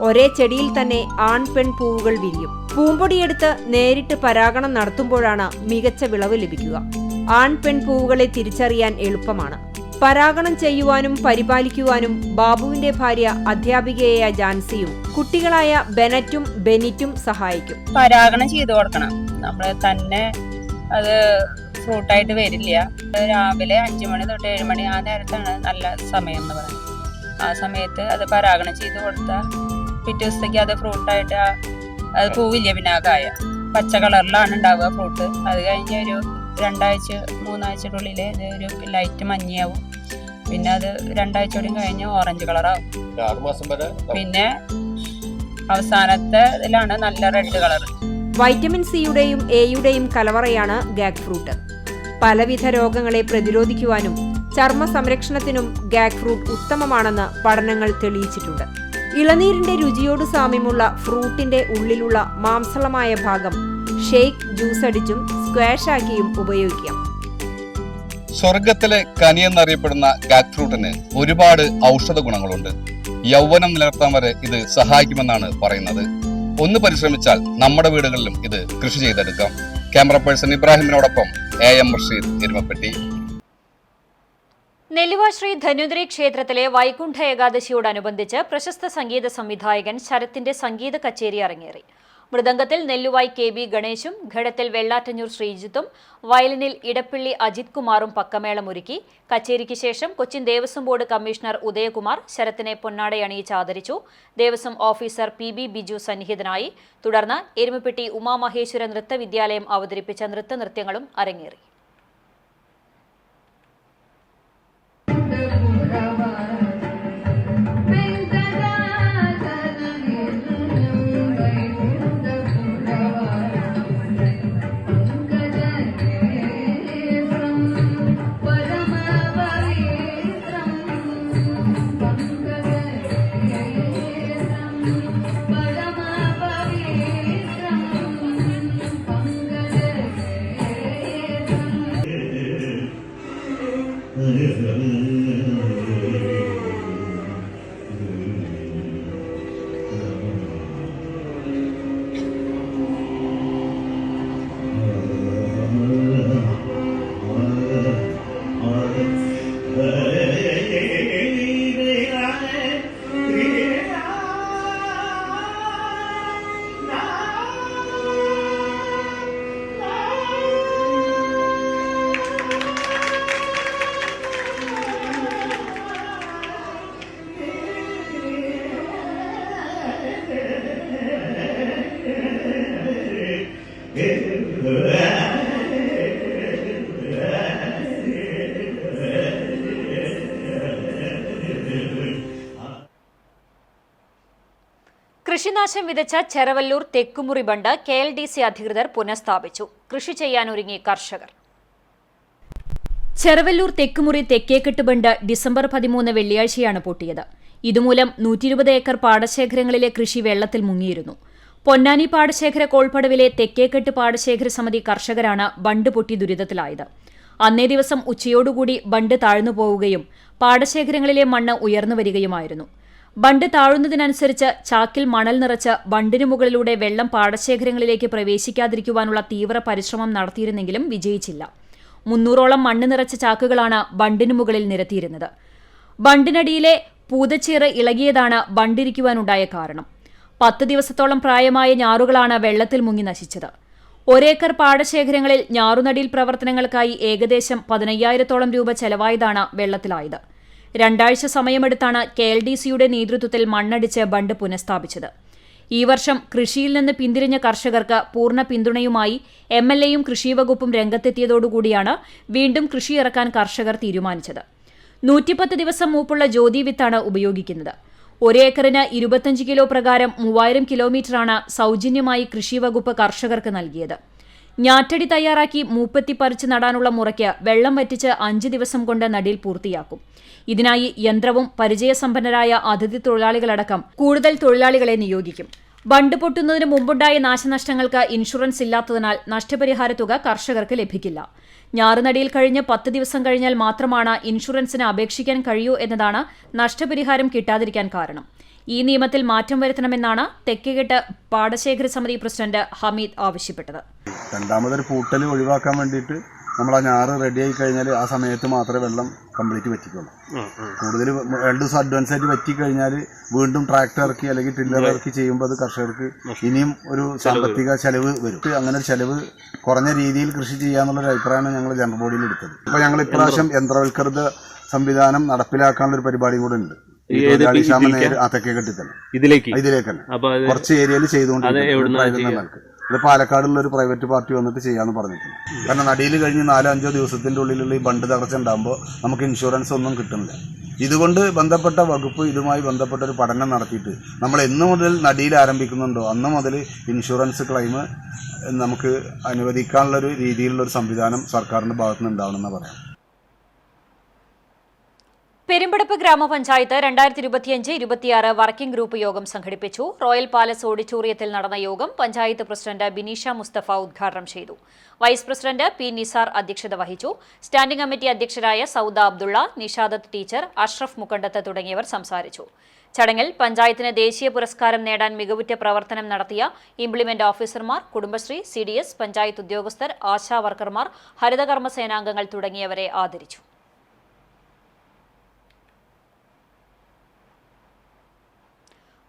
ഒരേ ചെടിയിൽ തന്നെ ആൺ പെൺ പൂവുകൾ വിരിയും. പൂമ്പൊടിയെടുത്ത് നേരിട്ട് പരാഗണം നടത്തുമ്പോഴാണ് മികച്ച വിളവ് ലഭിക്കുക. ആൺ പെൺ പൂവുകളെ തിരിച്ചറിയാൻ എളുപ്പമാണ്. പരാഗണം ചെയ്യുവാനും പരിപാലിക്കുവാനും ബാബുവിന്റെ ഭാര്യ അധ്യാപികയായ ജാൻസിയും കുട്ടികളായ ബെനറ്റും ബെനിറ്റും സഹായിക്കും. പരാഗണം ചെയ്തു കൊടുക്കണം. നമ്മള് തന്നെ അത് ഫ്രൂട്ടായിട്ട് വരില്ല. രാവിലെ 5 മണി തൊട്ട് 7 മണി ആ നേരത്താണ് നല്ല സമയം എന്ന് പറയുന്നത്. ആ സമയത്ത് അത് പരാഗണം ചെയ്ത് കൊടുത്താൽ പിറ്റേ ദിവസത്തേക്ക് അത് ഫ്രൂട്ടായിട്ട് അത് പൂവില്ല, പിന്നെ ആ കായ പച്ച കളറിലാണ് ഉണ്ടാവുക ഫ്രൂട്ട്. അത് കഴിഞ്ഞ് ഒരു 2 ആഴ്ച 3 ആഴ്ചയുടെ ഇത് ഒരു ലൈറ്റ് മഞ്ഞയാവും. പിന്നെ അത് 2 ആഴ്ചയോടെയും കഴിഞ്ഞ് ഓറഞ്ച് കളറാവും. 6 മാസം വരെ. പിന്നെ അവസാനത്തെ ഇതിലാണ് നല്ല റെഡ് കളർ. വൈറ്റമിൻ സിയുടെയും എയുടെയും കലവറയാണ് ഗാക് ഫ്രൂട്ട്. പലവിധ രോഗങ്ങളെ പ്രതിരോധിക്കുവാനും ചർമ്മ സംരക്ഷണത്തിനും ഗാക് ഫ്രൂട്ട് ഉത്തമമാണെന്ന് പഠനങ്ങൾ തെളിയിച്ചിട്ടുണ്ട്. ഇളനീരിന്റെ രുചിയോട് സാമ്യമുള്ള ഫ്രൂട്ടിന്റെ ഉള്ളിലുള്ള മാംസളമായ ഭാഗം ഷേക്ക്, ജ്യൂസ് അടിച്ചും സ്ക്വാഷ് ആക്കിയും ഉപയോഗിക്കാം. സ്വർഗത്തിലെ കനി എന്നറിയപ്പെടുന്ന ഗാക് ഫ്രൂട്ടിന് ഒരുപാട് ഔഷധ ഗുണങ്ങളുണ്ട്. യൗവനം നിലനിർത്താൻ വരെ ഇത് സഹായിക്കുമെന്നാണ് പറയുന്നത്. ഒന്ന് പരിശ്രമിച്ചാൽ നമ്മുടെ വീടുകളിലും ഇത് കൃഷി ചെയ്തെടുക്കാം. ക്യാമറ പേഴ്സൺ ഇബ്രാഹിമിനോടൊപ്പം AM റഷീദ്, എരുമപ്പെട്ടി. നെല്ലുവ ശ്രീ ധന്വന്തരി ക്ഷേത്രത്തിലെ വൈകുണ്ഠ ഏകാദശിയോടനുബന്ധിച്ച് പ്രശസ്ത സംഗീത സംവിധായകൻ ശരത്തിന്റെ സംഗീത കച്ചേരി അരങ്ങേറി. മൃദംഗത്തിൽ നെല്ലുവായ് KB ഗണേശും, ഘടത്തിൽ വെള്ളാറ്റഞ്ഞൂർ ശ്രീജിത്തും, വയലിനിൽ ഇടപ്പള്ളി അജിത് കുമാറും പക്കമേളമൊരുക്കി. കച്ചേരിക്ക് ശേഷം കൊച്ചിൻ ദേവസ്വം ബോർഡ് കമ്മീഷണർ ഉദയകുമാർ ശരത്തിനെ പൊന്നാടയണിയിച്ച് ആദരിച്ചു. ദേവസ്വം ഓഫീസർ PB ബിജു സന്നിഹിതനായി. തുടർന്ന് എരുമപ്പെട്ടി ഉമാമഹേശ്വര നൃത്തവിദ്യാലയം അവതരിപ്പിച്ച നൃത്തനൃത്യങ്ങളും അരങ്ങേറി. കൃഷിനാശം വിതച്ച ചെറവല്ലൂർ തെക്കുമുറി ബണ്ട് KLDC അധികൃതർ പുനഃസ്ഥാപിച്ചു. കൃഷി ചെയ്യാനൊരുങ്ങി കർഷകർ. ചെറവല്ലൂർ തെക്കുമുറി തെക്കേക്കെട്ട് ബണ്ട് ഡിസംബർ 13 വെള്ളിയാഴ്ചയാണ് പൊട്ടിയത്. ഇതുമൂലം 120 ഏക്കർ പാടശേഖരങ്ങളിലെ കൃഷി വെള്ളത്തിൽ മുങ്ങിയിരുന്നു. പൊന്നാനി പാടശേഖര കോൾപ്പടവിലെ തെക്കേക്കെട്ട് പാടശേഖര സമിതി കർഷകരാണ് ബണ്ട് പൊട്ടി ദുരിതത്തിലായത്. അന്നേ ദിവസം ഉച്ചയോടുകൂടി ബണ്ട് താഴ്ന്നു പോവുകയും പാടശേഖരങ്ങളിലെ മണ്ണ് ഉയർന്നു വരികയുമായിരുന്നു. ബണ്ട് താഴുന്നതിനനുസരിച്ച് ചാക്കിൽ മണൽ നിറച്ച് ബണ്ടിനു മുകളിലൂടെ വെള്ളം പാടശേഖരങ്ങളിലേക്ക് പ്രവേശിക്കാതിരിക്കുവാനുള്ള തീവ്ര പരിശ്രമം നടത്തിയിരുന്നെങ്കിലും വിജയിച്ചില്ല. 300ഓളം മണ്ണ് നിറച്ച ചാക്കുകളാണ് ബണ്ടിനു മുകളിൽ നിരത്തിയിരുന്നത്. ബണ്ടിനടിയിലെ പൂതച്ചീറ് ഇളകിയതാണ് ബണ്ടിരിക്കുവാനുണ്ടായ കാരണം. 10 ദിവസത്തോളം പ്രായമായ ഞാറുകളാണ് വെള്ളത്തിൽ മുങ്ങി നശിച്ചത്. ഒരേക്കർ പാടശേഖരങ്ങളിൽ ഞാറുനടിയിൽ പ്രവർത്തനങ്ങൾക്കായി ഏകദേശം 15,000-ഓളം രൂപ ചെലവായതാണ് വെള്ളത്തിലായത്. 2 ആഴ്ച സമയമെടുത്താണ് KLDCയുടെ നേതൃത്വത്തിൽ മണ്ണടിച്ച് ബണ്ട് പുനഃസ്ഥാപിച്ചത്. ഈ വർഷം കൃഷിയിൽ നിന്ന് പിന്തിരിഞ്ഞ കർഷകർക്ക് പൂർണ്ണ പിന്തുണയുമായി MLAയും കൃഷിവകുപ്പും രംഗത്തെത്തിയതോടുകൂടിയാണ് വീണ്ടും കൃഷിയിറക്കാൻ കർഷകർ തീരുമാനിച്ചത്. 110 ദിവസം മൂപ്പുള്ള ജ്യോതി വിത്താണ് ഉപയോഗിക്കുന്നത്. 1 ഏക്കറിന് 25 കിലോ പ്രകാരം 3000 കിലോമീറ്ററാണ് സൗജന്യമായി കൃഷിവകുപ്പ് കർഷകർക്ക് നൽകിയത്. ഞാറ്റടി തയ്യാറാക്കി മൂപ്പെത്തി പറിച്ച് നടാനുള്ള മുറയ്ക്ക് വെള്ളം വറ്റിച്ച് 5 ദിവസം കൊണ്ട് നടീൽ പൂർത്തിയാക്കും. ഇതിനായി യന്ത്രവും പരിചയസമ്പന്നരായ അതിഥി തൊഴിലാളികളടക്കം കൂടുതൽ തൊഴിലാളികളെ നിയോഗിക്കും. ബണ്ട് പൊട്ടുന്നതിന് മുമ്പുണ്ടായ നാശനഷ്ടങ്ങൾക്ക് ഇൻഷുറൻസ് ഇല്ലാത്തതിനാൽ നഷ്ടപരിഹാര തുക കർഷകർക്ക് ലഭിക്കില്ല. ഞാറുനടിയിൽ കഴിഞ്ഞ് 10 ദിവസം കഴിഞ്ഞാൽ മാത്രമാണ് ഇൻഷുറൻസിന് അപേക്ഷിക്കാൻ കഴിയൂ എന്നതാണ് നഷ്ടപരിഹാരം കിട്ടാതിരിക്കാൻ കാരണം. ഈ നിയമത്തിൽ മാറ്റം വരുത്തണമെന്നാണ് തെക്കേക്കെട്ട് പാടശേഖര സമിതി പ്രസിഡന്റ് ഹമീദ് ആവശ്യപ്പെട്ടത്. രണ്ടാമതൊരു പൂട്ടൽ ഒഴിവാക്കാൻ വേണ്ടിയിട്ട് നമ്മൾ ആ ഞാറ് റെഡിയായി കഴിഞ്ഞാൽ ആ സമയത്ത് മാത്രമേ വെള്ളം കംപ്ലീറ്റ് വറ്റിക്കുള്ളൂ. കൂടുതൽ 2 ദിവസം അഡ്വാൻസ് ആയിട്ട് വറ്റിക്കഴിഞ്ഞാൽ വീണ്ടും ട്രാക്ടർ ഇറക്കി അല്ലെങ്കിൽ ടില്ലർ ഇറക്കി ചെയ്യുമ്പോൾ അത് കർഷകർക്ക് ഇനിയും ഒരു സാമ്പത്തിക ചെലവ് വരും. അങ്ങനെ ഒരു ചെലവ് കുറഞ്ഞ രീതിയിൽ കൃഷി ചെയ്യാന്നുള്ളൊരു അഭിപ്രായമാണ് ഞങ്ങൾ ജനറൽ ബോഡിയിൽ എടുത്തത്. അപ്പോൾ ഞങ്ങൾ ഇപ്രാവശ്യം യന്ത്രവൽകൃത സംവിധാനം നടപ്പിലാക്കാനുള്ള ഒരു പരിപാടി കൂടെ ഉണ്ട്. തെക്കേക്കെട്ടി തന്നെ ഇതിലേക്ക് തന്നെ കുറച്ച് ഏരിയയിൽ ചെയ്തുകൊണ്ടിരിക്കുന്നത്. ഇത് പാലക്കാടുള്ള ഒരു പ്രൈവറ്റ് പാർട്ടി വന്നിട്ട് ചെയ്യാന്ന് പറഞ്ഞിട്ടുണ്ട്. കാരണം നടിയിൽ കഴിഞ്ഞ് 4-5 ദിവസത്തിന്റെ ഉള്ളിലുള്ള ഈ ബണ്ട് തകർച്ച ഉണ്ടാകുമ്പോൾ നമുക്ക് ഇൻഷുറൻസ് ഒന്നും കിട്ടുന്നില്ല. ഇതുകൊണ്ട് ബന്ധപ്പെട്ട വകുപ്പ് ഇതുമായി ബന്ധപ്പെട്ട ഒരു പഠനം നടത്തിയിട്ട് നമ്മൾ എന്ന് മുതൽ നടിയിൽ ആരംഭിക്കുന്നുണ്ടോ അന്ന് മുതൽ ഇൻഷുറൻസ് ക്ലെയിം നമുക്ക് അനുവദിക്കാനുള്ള ഒരു രീതിയിലുള്ള ഒരു സംവിധാനം സർക്കാരിന്റെ ഭാഗത്തുനിന്ന് ഉണ്ടാവണമെന്ന് പറയാം. പെരുമ്പടപ്പ് ഗ്രാമപഞ്ചായത്ത് 2025-26 വർക്കിംഗ് ഗ്രൂപ്പ് യോഗം സംഘടിപ്പിച്ചു. റോയൽ പാലസ് ഓഡിറ്റോറിയത്തിൽ നടന്ന യോഗം പഞ്ചായത്ത് പ്രസിഡന്റ് ബിനീഷ മുസ്തഫ ഉദ്ഘാടനം ചെയ്തു. വൈസ് പ്രസിഡന്റ് പി നിസാർ അധ്യക്ഷത വഹിച്ചു. സ്റ്റാൻഡിംഗ് കമ്മിറ്റി അധ്യക്ഷരായ സൗദ അബ്ദുള്ള, നിഷാദത്ത് ടീച്ചർ, അഷ്റഫ് മുക്കണ്ടത്ത് തുടങ്ങിയവർ സംസാരിച്ചു. ചടങ്ങിൽ പഞ്ചായത്തിന് ദേശീയ പുരസ്കാരം നേടാൻ മികവുറ്റ പ്രവർത്തനം നടത്തിയ ഇംപ്ലിമെന്റ് ഓഫീസർമാർ, കുടുംബശ്രീ, CDS, പഞ്ചായത്ത് ഉദ്യോഗസ്ഥർ, ആശാ വർക്കർമാർ, ഹരിതകർമ്മ സേനാംഗങ്ങൾ തുടങ്ങിയവരെ ആദരിച്ചു.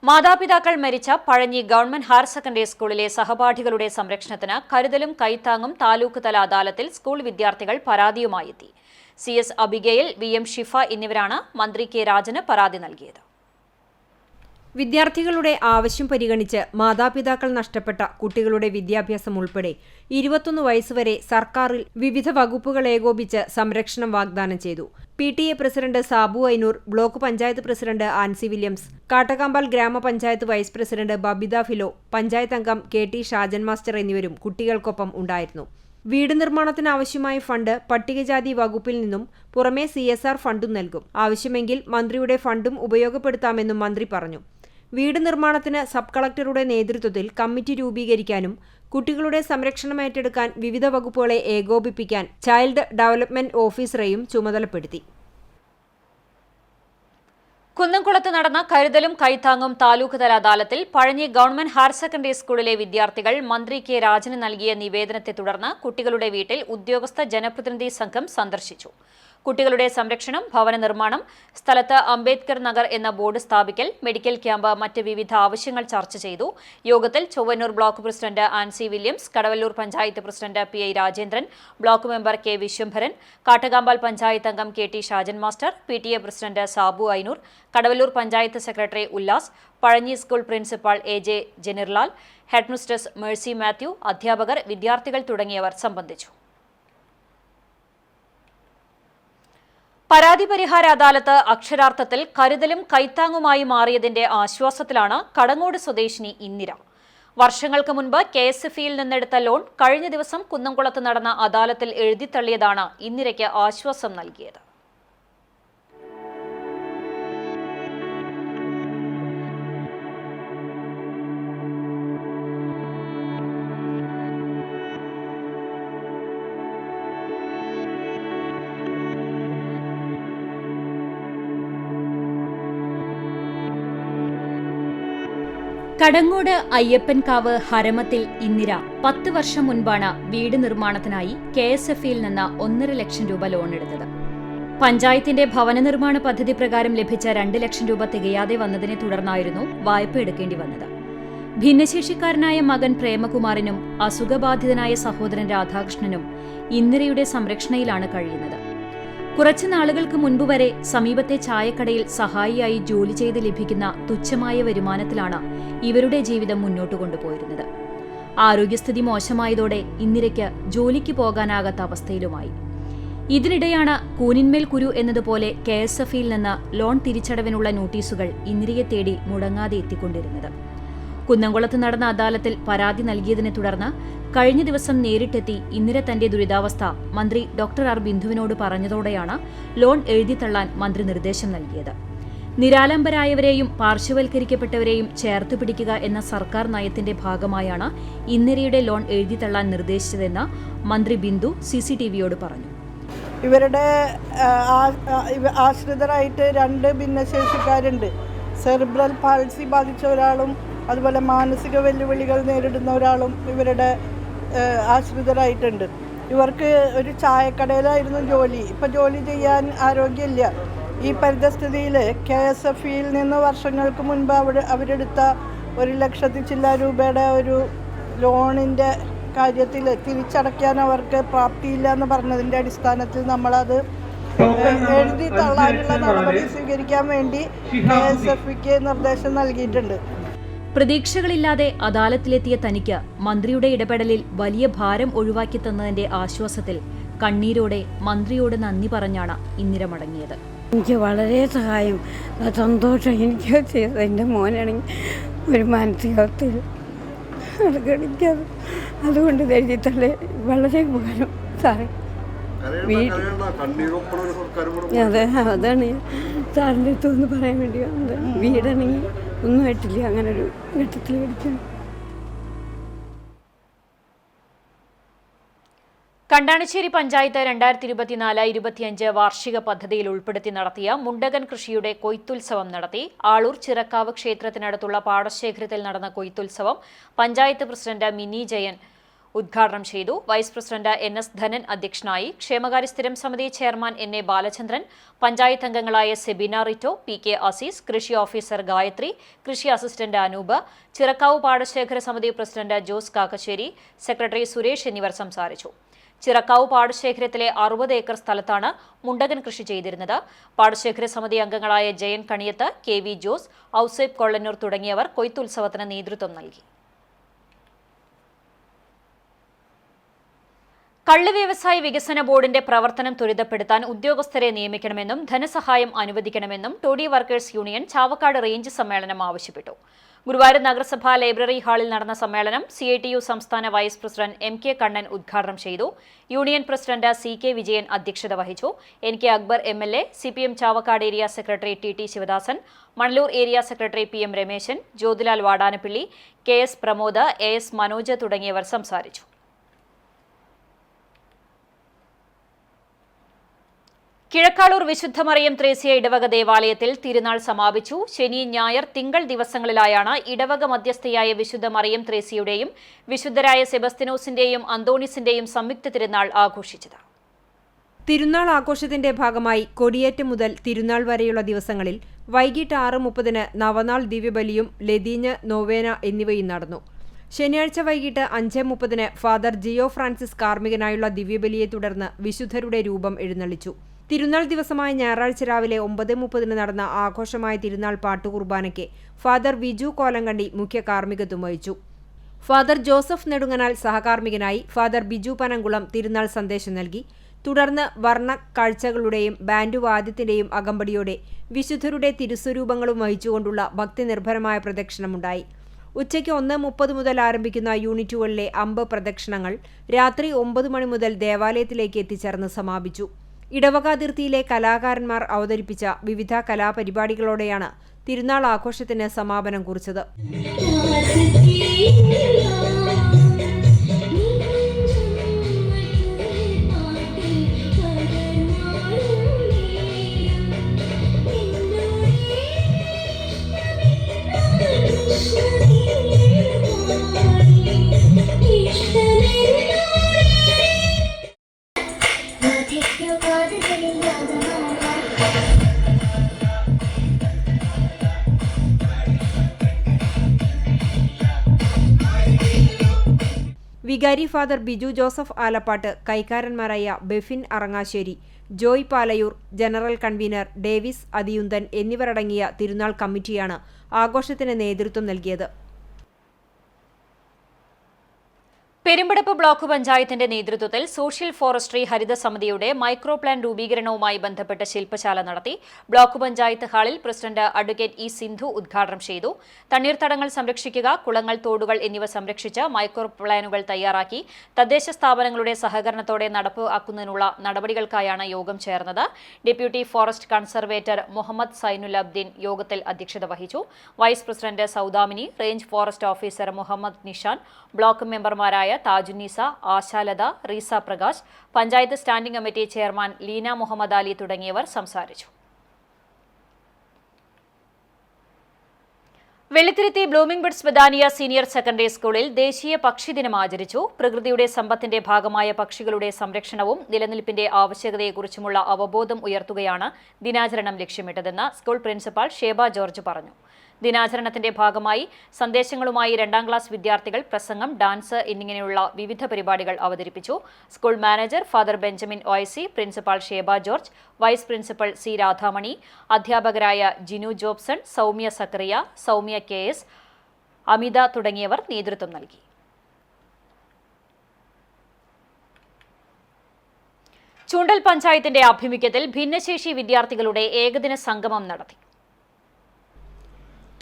മാതാപിതാക്കൾ മരിച്ച പഴഞ്ഞി ഗവൺമെന്റ് ഹയർ സെക്കൻഡറി സ്കൂളിലെ സഹപാഠികളുടെ സംരക്ഷണത്തിന് കരുതലും കൈത്താങ്ങും താലൂക്ക് തല അദാലത്തിൽ സ്കൂൾ വിദ്യാർത്ഥികൾ പരാതിയുമായി എത്തി. CS അബിഗയിൽ, VM ഷിഫ എന്നിവരാണ് മന്ത്രി K രാജന് പരാതി നൽകിയത്. വിദ്യാർത്ഥികളുടെ ആവശ്യം പരിഗണിച്ച് മാതാപിതാക്കൾ നഷ്ടപ്പെട്ട കുട്ടികളുടെ വിദ്യാഭ്യാസം ഉൾപ്പെടെ 21 വയസ്സുവരെ സർക്കാരിൽ വിവിധ വകുപ്പുകൾ ഏകോപിച്ച് സംരക്ഷണം വാഗ്ദാനം ചെയ്തു. PTA president Sabu Ainur, block panchayat president Ancy Williams, Kattakampal ഗ്രാമപഞ്ചായത്ത് വൈസ് പ്രസിഡന്റ് ബബിത ഫിലോ, പഞ്ചായത്ത് അംഗം KT ഷാജൻ മാസ്റ്റർ എന്നിവരും കുട്ടികൾക്കൊപ്പം ഉണ്ടായിരുന്നു. വീട് നിർമ്മാണത്തിനാവശ്യമായ ഫണ്ട് പട്ടികജാതി വകുപ്പിൽ നിന്നും പുറമെ CSR ഫണ്ടും നൽകും. ആവശ്യമെങ്കിൽ മന്ത്രിയുടെ ഫണ്ടും ഉപയോഗപ്പെടുത്താമെന്നും മന്ത്രി പറഞ്ഞു. വീട് നിർമ്മാണത്തിന് സബ് കളക്ടറുടെ നേതൃത്വത്തിൽ കമ്മിറ്റി രൂപീകരിക്കാനും കുട്ടികളുടെ സംരക്ഷണം ഏറ്റെടുക്കാൻ വിവിധ വകുപ്പുകളെ ഏകോപിപ്പിക്കാൻ ചൈൽഡ് ഡെവലപ്മെന്റ് ഓഫീസറെയും ചുമതലപ്പെടുത്തി. കുന്നംകുളത്ത് നടന്ന കരുതലും കൈത്താങ്ങും താലൂക്ക് തല അദാലത്തിൽ പഴഞ്ഞി ഗവൺമെന്റ് ഹയർ സെക്കൻഡറി സ്കൂളിലെ വിദ്യാർത്ഥികൾ മന്ത്രി K രാജന് നൽകിയ നിവേദനത്തെ തുടർന്ന് കുട്ടികളുടെ വീട്ടിൽ ഉദ്യോഗസ്ഥ ജനപ്രതിനിധി സംഘം സന്ദർശിച്ചു. കുട്ടികളുടെ സംരക്ഷണം, ഭവന നിർമ്മാണം, സ്ഥലത്ത് അംബേദ്കർ നഗർ എന്ന ബോർഡ് സ്ഥാപിക്കൽ, മെഡിക്കൽ ക്യാമ്പ്, മറ്റ് വിവിധ ആവശ്യങ്ങൾ ചർച്ച ചെയ്തു. യോഗത്തിൽ Chowwannur block president Ancy Williams, Kadavallur panchayat president PI Rajendran, block member K Viswambharan, Kattakampal panchayat അംഗം KT Shajan master, PTA president Sabu Ainur, Kadavallur panchayat secretary Ullas, Pazhanji school principal AJ Janeerlal, headmistress Mercy Mathew, അധ്യാപകർ, വിദ്യാർത്ഥികൾ തുടങ്ങിയവർ സംബന്ധിച്ചു. പരാതി പരിഹാര അദാലത്ത് അക്ഷരാർത്ഥത്തിൽ കരുതലും കൈത്താങ്ങുമായി മാറിയതിന്റെ ആശ്വാസത്തിലാണ് കടങ്ങോട് സ്വദേശിനി ഇന്ദിര. വർഷങ്ങൾക്ക് മുൻപ് KSFEയിൽ നിന്നെടുത്ത ലോൺ കഴിഞ്ഞ ദിവസം കുന്നംകുളത്ത് നടന്ന അദാലത്തിൽ എഴുതിത്തള്ളിയതാണ് ഇന്ദിരയ്ക്ക് ആശ്വാസം നൽകിയത്. കടങ്ങോട് അയ്യപ്പൻകാവ് ഹരമത്തിൽ ഇന്ദിര 10 വർഷം മുൻപാണ് വീട് നിർമ്മാണത്തിനായി KSFEയിൽ നിന്ന് 1.5 ലക്ഷം രൂപ ലോൺ എടുത്തത്. പഞ്ചായത്തിന്റെ ഭവന നിർമ്മാണ പദ്ധതി പ്രകാരം ലഭിച്ച 2 ലക്ഷം രൂപ തികയാതെ വന്നതിനെ തുടർന്നായിരുന്നു വായ്പ എടുക്കേണ്ടി വന്നത്. ഭിന്നശേഷിക്കാരനായ മകൻ പ്രേമകുമാറിനും അസുഖബാധിതനായ സഹോദരൻ രാധാകൃഷ്ണനും ഇന്ദിരയുടെ സംരക്ഷണയിലാണ് കഴിയുന്നത്. കുറച്ചു നാളുകൾക്ക് മുൻപ് വരെ സമീപത്തെ ചായക്കടയിൽ സഹായിയായി ജോലി ചെയ്ത് ലഭിക്കുന്ന തുച്ഛമായ വരുമാനത്തിലാണ് ഇവരുടെ ജീവിതം മുന്നോട്ട് കൊണ്ടുപോയിരുന്നത്. ആരോഗ്യസ്ഥിതി മോശമായതോടെ ഇന്ദിരയ്ക്ക് ജോലിക്ക് പോകാനാകാത്ത അവസ്ഥയിലുമായി. ഇതിനിടെയാണ് കൂനിന്മേൽ കുരു എന്നതുപോലെ KSFEയിൽ നിന്ന് ലോൺ തിരിച്ചടവിനുള്ള നോട്ടീസുകൾ ഇന്ദിരയെ തേടി മുടങ്ങാതെ എത്തിക്കൊണ്ടിരുന്നത്. കുന്നംകുളത്ത് നടന്ന അദാലത്തിൽ പരാതി നൽകിയതിനെ തുടർന്ന് കഴിഞ്ഞ ദിവസം നേരിട്ടെത്തി ഇന്ദിര തന്റെ ദുരിതാവസ്ഥ മന്ത്രി Dr. R. ബിന്ദുവിനോട് പറഞ്ഞതോടെയാണ് ലോൺ എഴുതിത്തള്ളാൻ മന്ത്രി നിർദ്ദേശം നൽകിയത്. നിരാലംബരായവരെയും പാർശ്വവൽക്കരിക്കപ്പെട്ടവരെയും ചേർത്തു പിടിക്കുക എന്ന സർക്കാർ നയത്തിന്റെ ഭാഗമായാണ് ഇന്ദിരയുടെ ലോൺ എഴുതിത്തള്ളാൻ നിർദ്ദേശിച്ചതെന്ന് മന്ത്രി ബിന്ദു CCTVയോട് പറഞ്ഞു. ഇവരുടെ ആശ്രിതരായിട്ട് 2 ഭിന്നശേഷിക്കാരുണ്ട്. സെറിബ്രൽ പാൾസി ബാധിച്ച ഒരാളും അതുപോലെ മാനസിക വെല്ലുവിളികൾ നേരിടുന്ന ഒരാളും ഇവരുടെ ആശ്രിതരായിട്ടുണ്ട്. ഇവർക്ക് ഒരു ചായക്കടയിലായിരുന്നു ജോലി. ഇപ്പം ജോലി ചെയ്യാൻ ആരോഗ്യമില്ല. ഈ പരിതസ്ഥിതിയിൽ KSFEയിൽ നിന്ന് വർഷങ്ങൾക്ക് മുൻപ് അവരെടുത്ത 1 ലക്ഷത്തി ചില്ല രൂപയുടെ ഒരു ലോണിൻ്റെ കാര്യത്തിൽ തിരിച്ചടയ്ക്കാൻ അവർക്ക് പ്രാപ്തിയില്ല എന്ന് പറഞ്ഞതിൻ്റെ അടിസ്ഥാനത്തിൽ നമ്മളത് എഴുതി തള്ളാനുള്ള നടപടി സ്വീകരിക്കാൻ വേണ്ടി KSFEക്ക് നിർദ്ദേശം നൽകിയിട്ടുണ്ട്. പ്രതീക്ഷകളില്ലാതെ അദാലത്തിലെത്തിയ തനിക്ക് മന്ത്രിയുടെ ഇടപെടലിൽ വലിയ ഭാരം ഒഴിവാക്കി തന്നതിന്റെ ആശ്വാസത്തിൽ കണ്ണീരോടെ മന്ത്രിയോട് നന്ദി പറഞ്ഞാണ് ഇന്ദിര മടങ്ങിയത്. എനിക്ക് വളരെ സഹായം, സന്തോഷം എനിക്ക് ചെയ്തത്. എൻ്റെ മോനാണെങ്കിൽ ഒരു മാനസികാവസ്ഥയിൽ ഗണിക്കാതെ, അതുകൊണ്ട് എഴുതിത്തള്ളേ വളരെ ഉപകാരം സാറേ. അതെ, അതാണ് സാറിൻ്റെ അടുത്തൊന്ന് പറയാൻ വേണ്ടി വന്നത്. വീടാണെങ്കിൽ ഒന്നും ആയിട്ടില്ല, അങ്ങനെ ഒരു ഘട്ടത്തിൽ പഠിക്കണം. കണ്ടാണിശ്ശേരി പഞ്ചായത്ത് 2024-25 വാർഷിക പദ്ധതിയിൽ ഉൾപ്പെടുത്തി നടത്തിയ മുണ്ടകൻ കൃഷിയുടെ കൊയ്ത്തുത്സവം നടത്തി. ആളൂർ ചിറക്കാവ് ക്ഷേത്രത്തിനടുത്തുള്ള പാടശേഖരത്തിൽ നടന്ന കൊയ്ത്തുത്സവം പഞ്ചായത്ത് പ്രസിഡന്റ് മിനി ജയൻ ഉദ്ഘാടനം ചെയ്തു. വൈസ് പ്രസിഡന്റ് NS ധനൻ അധ്യക്ഷനായി. ക്ഷേമകാര്യ സ്ഥിരം സമിതി ചെയർമാൻ NA ബാലചന്ദ്രൻ, പഞ്ചായത്ത് അംഗങ്ങളായ സെബിന റിറ്റോ, PK അസീസ്, കൃഷി ഓഫീസർ ഗായത്രി, കൃഷി അസിസ്റ്റന്റ് അനൂപ്, ചിറക്കാവ് പാടശേഖര സമിതി പ്രസിഡന്റ് ജോസ് കാക്കശ്ശേരി, സെക്രട്ടറി സുരേഷ് എന്നിവർ സംസാരിച്ചു. ചിറക്കാവ് പാടശേഖരത്തിലെ 60 ഏക്കർ സ്ഥലത്താണ് മുണ്ടകൻ കൃഷി ചെയ്തിരുന്നത്. പാടശേഖര സമിതി അംഗങ്ങളായ ജയൻ കണിയത്ത്, KV ജോസ്, ഔസേബ് കൊള്ളന്നൂർ തുടങ്ങിയവർ കൊയ്ത്തുത്സവത്തിന് നേതൃത്വം നൽകി. കള്ള് വ്യവസായ വികസന ബോർഡിന്റെ പ്രവർത്തനം ത്വരിതപ്പെടുത്താൻ ഉദ്യോഗസ്ഥരെ നിയമിക്കണമെന്നും ധനസഹായം അനുവദിക്കണമെന്നും toddy workers union Chavakkad range സമ്മേളനം ആവശ്യപ്പെട്ടു. ഗുരുവായൂർ നഗരസഭാ ലൈബ്രറി ഹാളിൽ നടന്ന സമ്മേളനം CITU സംസ്ഥാന വൈസ് പ്രസിഡന്റ് MK കണ്ണൻ ഉദ്ഘാടനം ചെയ്തു. യൂണിയൻ പ്രസിഡന്റ് CK വിജയൻ അധ്യക്ഷത വഹിച്ചു. NK Akbar MLA, CPM Chavakkad area secretary TT Sivadasan, Manalur area secretary PM Rameshan, Jyothilal Vadanappally, KS Pramod, AS Manoj തുടങ്ങിയവർ സംസാരിച്ചു. കിഴക്കാളൂർ വിശുദ്ധ മറിയം ത്രേസ്യ ഇടവക ദേവാലയത്തിൽ തിരുനാൾ സമാപിച്ചു. ശനി, ഞായർ, തിങ്കൾ ദിവസങ്ങളിലായാണ് ഇടവക മധ്യസ്ഥയായ വിശുദ്ധ മറിയം ത്രേസ്യയുടെയും വിശുദ്ധരായ സെബസ്തിനോസിന്റെയും അന്തോണിസിന്റെയും സംയുക്ത തിരുനാൾ ആഘോഷിച്ചത്. തിരുനാൾ ആഘോഷത്തിന്റെ ഭാഗമായി കൊടിയേറ്റ് മുതൽ തിരുനാൾ വരെയുള്ള ദിവസങ്ങളിൽ വൈകിട്ട് 6:30 നവനാൾ ദിവ്യബലിയും ലതീഞ്ഞ്, നോവേന എന്നിവയും നടന്നു. ശനിയാഴ്ച വൈകിട്ട് 5:30 ഫാദർ ജിയോ ഫ്രാൻസിസ് കാർമ്മികനായുള്ള ദിവ്യബലിയെ തുടർന്ന് വിശുദ്ധരുടെ രൂപം എഴുന്നള്ളിച്ചു. തിരുനാൾ ദിവസമായ ഞായറാഴ്ച രാവിലെ 9:30 നടന്ന ആഘോഷമായ തിരുനാൾ പാട്ടുകുർബാനയ്ക്ക് ഫാദർ വിജു കോലങ്കണ്ടി മുഖ്യ കാർമ്മികത്വം വഹിച്ചു. ഫാദർ ജോസഫ് നെടുങ്ങനാൽ സഹകാർമ്മികനായി. ഫാദർ ബിജു പനങ്കുളം തിരുനാൾ സന്ദേശം നൽകി. തുടർന്ന് വർണ്ണ കാഴ്ചകളുടെയും ബാൻഡുവാദ്യത്തിന്റെയും അകമ്പടിയോടെ വിശുദ്ധരുടെ തിരുസ്വരൂപങ്ങളും വഹിച്ചുകൊണ്ടുള്ള ഭക്തിനിർഭരമായ പ്രദക്ഷിണമുണ്ടായി. ഉച്ചയ്ക്ക് 1:30 മുതൽ ആരംഭിക്കുന്ന യൂണിറ്റുകളിലെ അമ്പ് പ്രദക്ഷിണങ്ങൾ രാത്രി 9 മണി മുതൽ ദേവാലയത്തിലേക്ക് എത്തിച്ചേർന്ന് സമാപിച്ചു. ഇടവകാതിർത്തിയിലെ കലാകാരന്മാർ അവതരിപ്പിച്ച വിവിധ കലാപരിപാടികളോടെയാണ് തിരുനാൾ ആഘോഷത്തിന് സമാപനം കുറിച്ചത്. വികാരി ഫാദർ ബിജു ജോസഫ് ആലപ്പാട്ട്, കൈക്കാരന്മാരായ Befin Arangassery, Joy Palayur, general convener Davis Athiyunthan എന്നിവരടങ്ങിയ തിരുനാൾ കമ്മിറ്റിയാണ് ആഘോഷത്തിന് നേതൃത്വം നൽകിയത്. പെരുമ്പടപ്പ് ബ്ലോക്ക് പഞ്ചായത്തിന്റെ നേതൃത്വത്തിൽ സോഷ്യൽ ഫോറസ്ട്രി ഹരിത സമിതിയുടെ മൈക്രോ പ്ലാൻ രൂപീകരണവുമായി ബന്ധപ്പെട്ട ശില്പശാല നടത്തി. ബ്ലോക്ക് പഞ്ചായത്ത് ഹാളിൽ പ്രസിഡന്റ് അഡ്വക്കേറ്റ് E. സിന്ധു ഉദ്ഘാടനം ചെയ്തു. തണ്ണീർത്തടങ്ങൾ സംരക്ഷിക്കുക, കുളങ്ങൾ, തോടുകൾ എന്നിവ സംരക്ഷിച്ച് മൈക്രോ പ്ലാനുകൾ തയ്യാറാക്കി തദ്ദേശ സ്ഥാപനങ്ങളുടെ സഹകരണത്തോടെ നടപ്പാക്കുന്നതിനുള്ള നടപടികൾക്കായാണ് യോഗം ചേർന്നത്. Deputy forest conservator Muhammad Zainul Abdeen യോഗത്തിൽ അധ്യക്ഷത വഹിച്ചു. Vice president Saudamini, range forest officer Muhammad Nishan, block മെമ്പർമാരായ Thajunnisa, Ashalatha, Reesa Prakash, panchayat standing committee chairman Leena Muhammad Ali തുടങ്ങിയവർ സംസാരിച്ചു. Vellithiruthi blooming buds Badaniya senior secondary സ്കൂളിൽ ദേശീയ പക്ഷി ദിനം ആചരിച്ചു. പ്രകൃതിയുടെ സമ്പത്തിന്റെ ഭാഗമായ പക്ഷികളുടെ സംരക്ഷണവും നിലനിൽപ്പിന്റെ ആവശ്യകതയെക്കുറിച്ചുമുള്ള അവബോധം ഉയർത്തുകയാണ് ദിനാചരണം ലക്ഷ്യമിട്ടതെന്ന് സ്കൂൾ പ്രിൻസിപ്പാൾ ഷേബ ജോർജ് പറഞ്ഞു. ദിനാചരണത്തിന്റെ ഭാഗമായി സന്ദേശങ്ങളുമായി 2ാം ക്ലാസ് വിദ്യാർത്ഥികൾ പ്രസംഗം, ഡാൻസ് എന്നിങ്ങനെയുള്ള വിവിധ പരിപാടികൾ അവതരിപ്പിച്ചു. School manager father Benjamin OIC, principal Sheba George, vice principal C. Radhamani, അധ്യാപകരായ ജിനു ജോബ്സൺ, സൗമ്യ സക്കറിയ, സൗമ്യ KS, അമിത തുടങ്ങിയവർ നേതൃത്വം നൽകി. ചൂണ്ടൽ പഞ്ചായത്തിന്റെ ആഭിമുഖ്യത്തിൽ ഭിന്നശേഷി വിദ്യാർത്ഥികളുടെ ഏകദിന സംഗമം നടത്തി.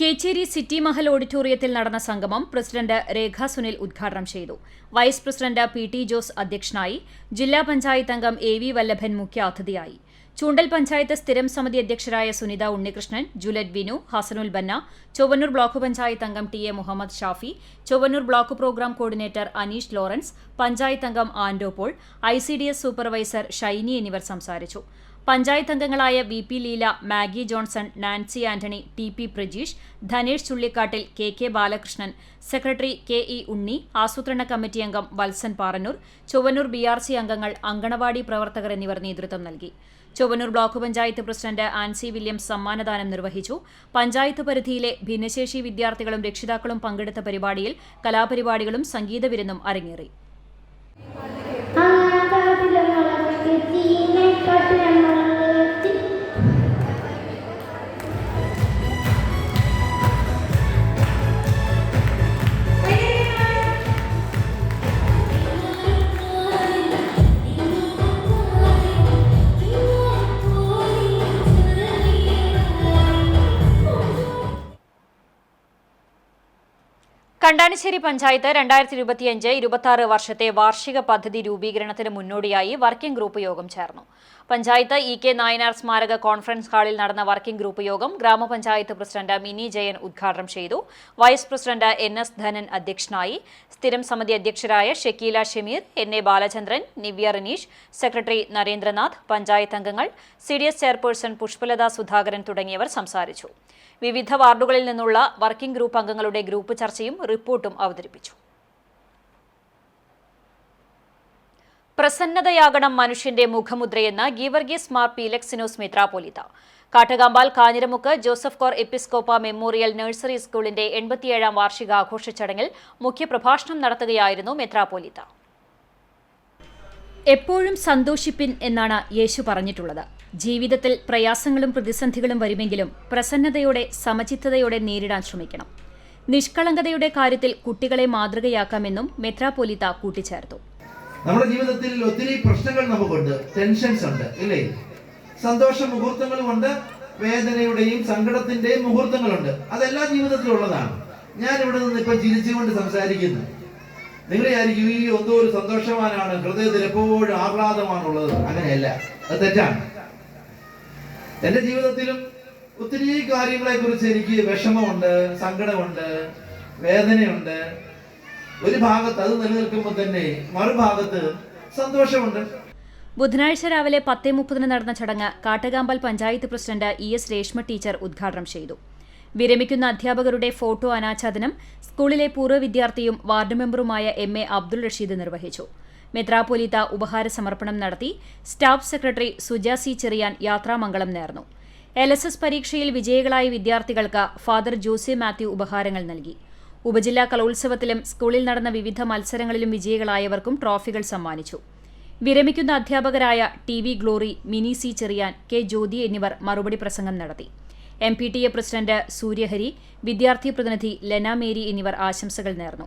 കേച്ചേരി സിറ്റി മഹൽ ഓഡിറ്റോറിയത്തിൽ നടന്ന സംഗമം പ്രസിഡന്റ് രേഖ സുനിൽ ഉദ്ഘാടനം ചെയ്തു. വൈസ് പ്രസിഡന്റ് PT ജോസ് അധ്യക്ഷനായി. ജില്ലാ പഞ്ചായത്ത് അംഗം AV വല്ലഭൻ മുഖ്യാതിഥിയായി. ചൂണ്ടൽ പഞ്ചായത്ത് സ്ഥിരം സമിതി അധ്യക്ഷരായ സുനിത ഉണ്ണികൃഷ്ണൻ, ജുലറ്റ് വിനു, ഹസനുൽ ബന്ന, ചൊവ്വന്നൂർ ബ്ലോക്ക് പഞ്ചായത്ത് അംഗം T A. Muhammad Shafi, Chowwannur block programme coordinator Aneesh Lawrence, panchayat അംഗം Ando Paul, ICDS supervisor Shiny എന്നിവർ സംസാരിച്ചു. പഞ്ചായത്ത് അംഗങ്ങളായ VP Leela, Maggie Johnson, Nancy Antony, TP Prajeesh, Dhanesh Chullikkattil, KK Balakrishnan, secretary KE Unni, ആസൂത്രണ കമ്മിറ്റി അംഗം വത്സൻ പാറന്നൂർ, ചൊവ്വന്നൂർ BRC അംഗങ്ങൾ, അങ്കണവാടി പ്രവർത്തകർ എന്നിവർ നേതൃത്വം നൽകി. Chowwannur block panchayat president Ancy Williams സമ്മാനദാനം നിർവഹിച്ചു. പഞ്ചായത്ത് പരിധിയിലെ ഭിന്നശേഷി വിദ്യാർത്ഥികളും രക്ഷിതാക്കളും പങ്കെടുത്ത പരിപാടിയിൽ കലാപരിപാടികളും സംഗീത വിരുന്നും അരങ്ങേറി. കണ്ടാനശ്ശേരി പഞ്ചായത്ത് 2025-26 വർഷത്തെ വാർഷിക പദ്ധതി രൂപീകരണത്തിന് മുന്നോടിയായി വർക്കിംഗ് ഗ്രൂപ്പ് യോഗം ചേർന്നു. പഞ്ചായത്ത് EK നായനാർ സ്മാരക കോൺഫറൻസ് ഹാളിൽ നടന്ന വർക്കിംഗ് ഗ്രൂപ്പ് യോഗം ഗ്രാമപഞ്ചായത്ത് പ്രസിഡന്റ് മിനി ജയൻ ഉദ്ഘാടനം ചെയ്തു. വൈസ് പ്രസിഡന്റ് NS ധനൻ അധ്യക്ഷനായി. സ്ഥിരം സമിതി അധ്യക്ഷരായ ഷക്കീല ഷമീർ, NA ബാലചന്ദ്രൻ, നിവ്യ റിനീഷ്, സെക്രട്ടറി നരേന്ദ്രനാഥ്, പഞ്ചായത്ത് അംഗങ്ങൾ, CDS ചെയർപേഴ്സൺ പുഷ്പലത സുധാകരൻ തുടങ്ങിയവർ സംസാരിച്ചു. വിവിധ വാർഡുകളിൽ നിന്നുള്ള വർക്കിംഗ് ഗ്രൂപ്പ് അംഗങ്ങളുടെ ഗ്രൂപ്പ് ചർച്ചയും റിപ്പോർട്ടും അവതരിപ്പിച്ചു. പ്രസന്നതയാകണം മനുഷ്യന്റെ മുഖമുദ്രയെന്ന് ഗീവർഗീസ് മാർ പീലക്സിനോസ് മെത്രാപ്പോലീത്ത. Kattakampal Kanjiramukku Joseph Cor Episcopa memorial nursery സ്കൂളിന്റെ 87ാം വാർഷികാഘോഷ ചടങ്ങിൽ മുഖ്യപ്രഭാഷണം നടത്തുകയായിരുന്നു മെത്രാപ്പോലീത്ത. എപ്പോഴും സന്തോഷിപ്പിൻ എന്നാണ് യേശു പറഞ്ഞിട്ടുള്ളത്. ജീവിതത്തിൽ പ്രയാസങ്ങളും പ്രതിസന്ധികളും വരുമെങ്കിലും പ്രസന്നതയോടെ, സമചിത്തതയോടെ നേരിടാൻ ശ്രമിക്കണം. നിഷ്കളങ്കതയുടെ കാര്യത്തിൽ കുട്ടികളെ മാതൃകയാക്കാമെന്നും മെത്രാപ്പോലീത്ത കൂട്ടിച്ചേർത്തു. നമ്മുടെ ജീവിതത്തിൽ ഒത്തിരി പ്രശ്നങ്ങൾ നമുക്കുണ്ട്, ടെൻഷൻസ് ഉണ്ട്, ഇല്ലേ? സന്തോഷ മുഹൂർത്തങ്ങളുമുണ്ട്, വേദനയുടെയും സങ്കടത്തിന്റെയും മുഹൂർത്തങ്ങളുണ്ട്. അതെല്ലാ ജീവിതത്തിലുള്ളതാണ്. ഞാൻ ഇവിടെ നിന്ന് ഇപ്പൊ ചിരിച്ചുകൊണ്ട് സംസാരിക്കുന്നു. നിങ്ങൾ വിചാരിക്കും ഈ എന്തോ ഒരു സന്തോഷവാനാണ്, ഹൃദയത്തിൽ എപ്പോഴും ആഹ്ലാദമാണുള്ളത്. അങ്ങനെയല്ല, അത് തെറ്റാണ്. എന്റെ ജീവിതത്തിലും ഒത്തിരി കാര്യങ്ങളെ കുറിച്ച് എനിക്ക് വിഷമമുണ്ട്, സങ്കടമുണ്ട്, വേദനയുണ്ട്. ഒരു ഭാഗത്ത് അത് നിലനിൽക്കുമ്പോൾ തന്നെ മറുഭാഗത്ത് സന്തോഷമുണ്ട്. ബുധനാഴ്ച രാവിലെ 10:30 നടന്ന ചടങ്ങ് Kattakampal panchayat president ES Reshma teacher ഉദ്ഘാടനം ചെയ്തു. വിരമിക്കുന്ന അധ്യാപകരുടെ ഫോട്ടോ അനാച്ഛാദനം സ്കൂളിലെ പൂർവ്വ വിദ്യാർത്ഥിയും വാർഡ് മെമ്പറുമായ MA അബ്ദുൾ റഷീദ് നിർവഹിച്ചു. മെത്രാപ്പോലീത്ത ഉപഹാര സമർപ്പണം നടത്തി. Staff secretary Suja C Cherian യാത്രാമംഗളം നേർന്നു. LSS പരീക്ഷയിൽ വിജയികളായ വിദ്യാർത്ഥികൾക്ക് ഫാദർ ജോസി മാത്യു ഉപഹാരങ്ങൾ നൽകി. ഉപജില്ലാ കലോത്സവത്തിലും സ്കൂളിൽ നടന്ന വിവിധ മത്സരങ്ങളിലും വിജയികളായവർക്കും ട്രോഫികൾ സമ്മാനിച്ചു. വിരമിക്കുന്ന അധ്യാപകരായ TV Glory, Mini C Cherian, K Jyothi എന്നിവർ മറുപടി പ്രസംഗം നടത്തി. MPTA പ്രസിഡന്റ് സൂര്യഹരി, വിദ്യാർത്ഥി പ്രതിനിധി ലെന മേരി എന്നിവർ ആശംസകൾ നേർന്നു.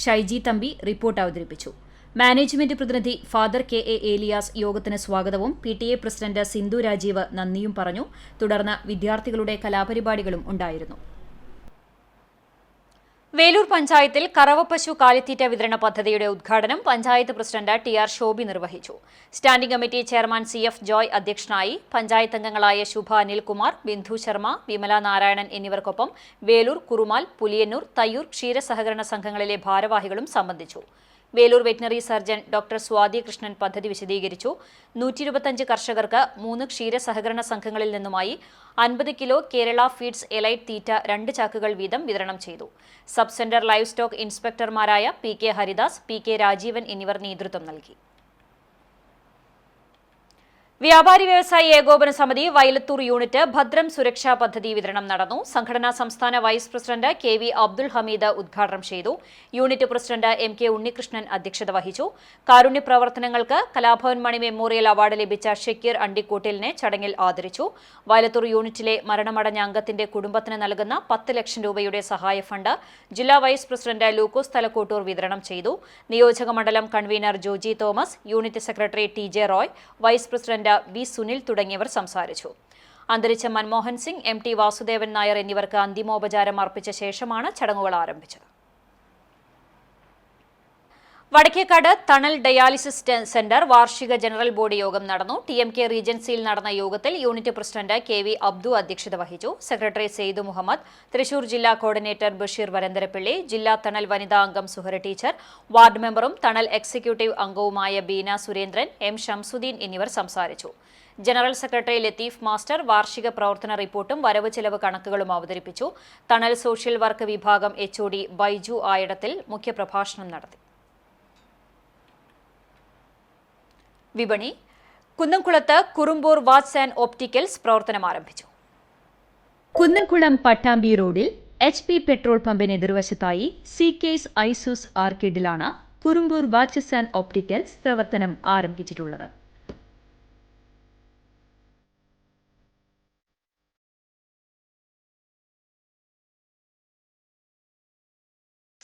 ഷൈജി തമ്പി റിപ്പോർട്ട് അവതരിപ്പിച്ചു. മാനേജ്മെന്റ് പ്രതിനിധി ഫാദർ KA ഏലിയാസ് യോഗത്തിന് സ്വാഗതവും PTA പ്രസിഡന്റ് സിന്ധു രാജീവ് നന്ദിയും പറഞ്ഞു. തുടർന്ന് വിദ്യാർത്ഥികളുടെ കലാപരിപാടികളും ഉണ്ടായിരുന്നു. വേലൂർ പഞ്ചായത്തിൽ കറവപ്പശു കാലിത്തീറ്റ വിതരണ പദ്ധതിയുടെ ഉദ്ഘാടനം പഞ്ചായത്ത് പ്രസിഡന്റ് TR ശോഭി നിർവഹിച്ചു. Standing committee chairman CF Joy അധ്യക്ഷനായി. പഞ്ചായത്ത് അംഗങ്ങളായ ശുഭ അനിൽകുമാർ, ബിന്ദു ശർമ്മ, വിമല നാരായണൻ എന്നിവർക്കൊപ്പം വേലൂർ, കുറുമാൽ, പുലിയന്നൂർ, തയ്യൂർ ക്ഷീരസഹകരണ സംഘങ്ങളിലെ ഭാരവാഹികളും സംബന്ധിച്ചു. Veloor veterinary surgeon doctor Swathi Krishnan പദ്ധതി വിശദീകരിച്ചു. 125 കർഷകർക്ക് 3 ക്ഷീരസഹകരണ സംഘങ്ങളിൽ നിന്നുമായി 50 കിലോ കേരള ഫീഡ്സ് എലൈറ്റ് തീറ്റ 2 ചാക്കുകൾ വീതം വിതരണം ചെയ്തു. സബ് സെന്റർ ലൈവ് സ്റ്റോക്ക് ഇൻസ്പെക്ടർമാരായ PK ഹരിദാസ്, PK രാജീവൻ എന്നിവർ നേതൃത്വം നൽകി. വ്യാപാരി വ്യവസായി ഏകോപന സമിതി വയലത്തൂർ യൂണിറ്റ് ഭദ്രം സുരക്ഷാ പദ്ധതി വിതരണം നടന്നു. സംഘടനാ സംസ്ഥാന vice president KV Abdul Hameed ഉദ്ഘാടനം ചെയ്തു. യൂണിറ്റ് പ്രസിഡന്റ് MK ഉണ്ണികൃഷ്ണൻ അധ്യക്ഷത വഹിച്ചു. കാരുണ്യ പ്രവർത്തനങ്ങൾക്ക് കലാഭവൻ മണി മെമ്മോറിയൽ അവാർഡ് ലഭിച്ച ഷക്കീർ അണ്ടിക്കോട്ടിലിനെ ചടങ്ങിൽ ആദരിച്ചു. വയലത്തൂർ യൂണിറ്റിലെ മരണമടഞ്ഞ അംഗത്തിന്റെ കുടുംബത്തിന് നൽകുന്ന 10 ലക്ഷം രൂപയുടെ സഹായ ഫണ്ട് ജില്ലാ വൈസ് പ്രസിഡന്റ് ലൂക്കോസ് തലക്കോട്ടൂർ വിതരണം ചെയ്തു. നിയോജക മണ്ഡലം convener Joji Thomas, unit secretary TJ Roy, vice president V Sunil തുടങ്ങിയവർ സംസാരിച്ചു. അന്തരിച്ച മൻമോഹൻ സിംഗ്, MT വാസുദേവൻ നായർ എന്നിവർക്ക് അന്തിമോപചാരം അർപ്പിച്ച ശേഷമാണ് ചടങ്ങുകൾ ആരംഭിച്ചത്. വടക്കേക്കാട് തണൽ ഡയാലിസിസ് സെന്റർ വാർഷിക ജനറൽ ബോഡി യോഗം നടന്നു. TMK റീജൻസിയിൽ നടന്ന യോഗത്തിൽ യൂണിറ്റ് പ്രസിഡന്റ് KV അബ്ദു അധ്യക്ഷത വഹിച്ചു. സെക്രട്ടറി സെയ്ദ് മുഹമ്മദ്, തൃശൂർ ജില്ലാ കോർഡിനേറ്റർ ബഷീർ വരന്തരപ്പിള്ളി, ജില്ലാ തണൽ വനിതാ അംഗം സുഹറ ടീച്ചർ, വാർഡ് മെമ്പറും തണൽ എക്സിക്യൂട്ടീവ് അംഗവുമായ ബീന സുരേന്ദ്രൻ, M ഷംസുദ്ദീൻ എന്നിവർ സംസാരിച്ചു. ജനറൽ സെക്രട്ടറി ലത്തീഫ് മാസ്റ്റർ വാർഷിക പ്രവർത്തന റിപ്പോർട്ടും വരവ് ചെലവ് കണക്കുകളും അവതരിപ്പിച്ചു. തണൽ സോഷ്യൽ വർക്ക് വിഭാഗം HOD ബൈജു ആയിടത്തിൽ മുഖ്യപ്രഭാഷണം നടത്തി. വിപണി. കുന്നംകുളത്ത് കുറുമ്പൂർ വാച്ച് ആൻഡ് ഓപ്റ്റിക്കൽസ് പ്രവർത്തനം ആരംഭിച്ചു. കുന്നംകുളം പട്ടാമ്പി റോഡിൽ HP പെട്രോൾ പമ്പിന് എതിർവശത്തായി CK's ഐസൂസ് ആർക്കേഡിലാണ് കുറുമ്പൂർ വാച്ചസ് ആൻഡ് ഓപ്റ്റിക്കൽസ് പ്രവർത്തനം ആരംഭിച്ചിട്ടുള്ളത്.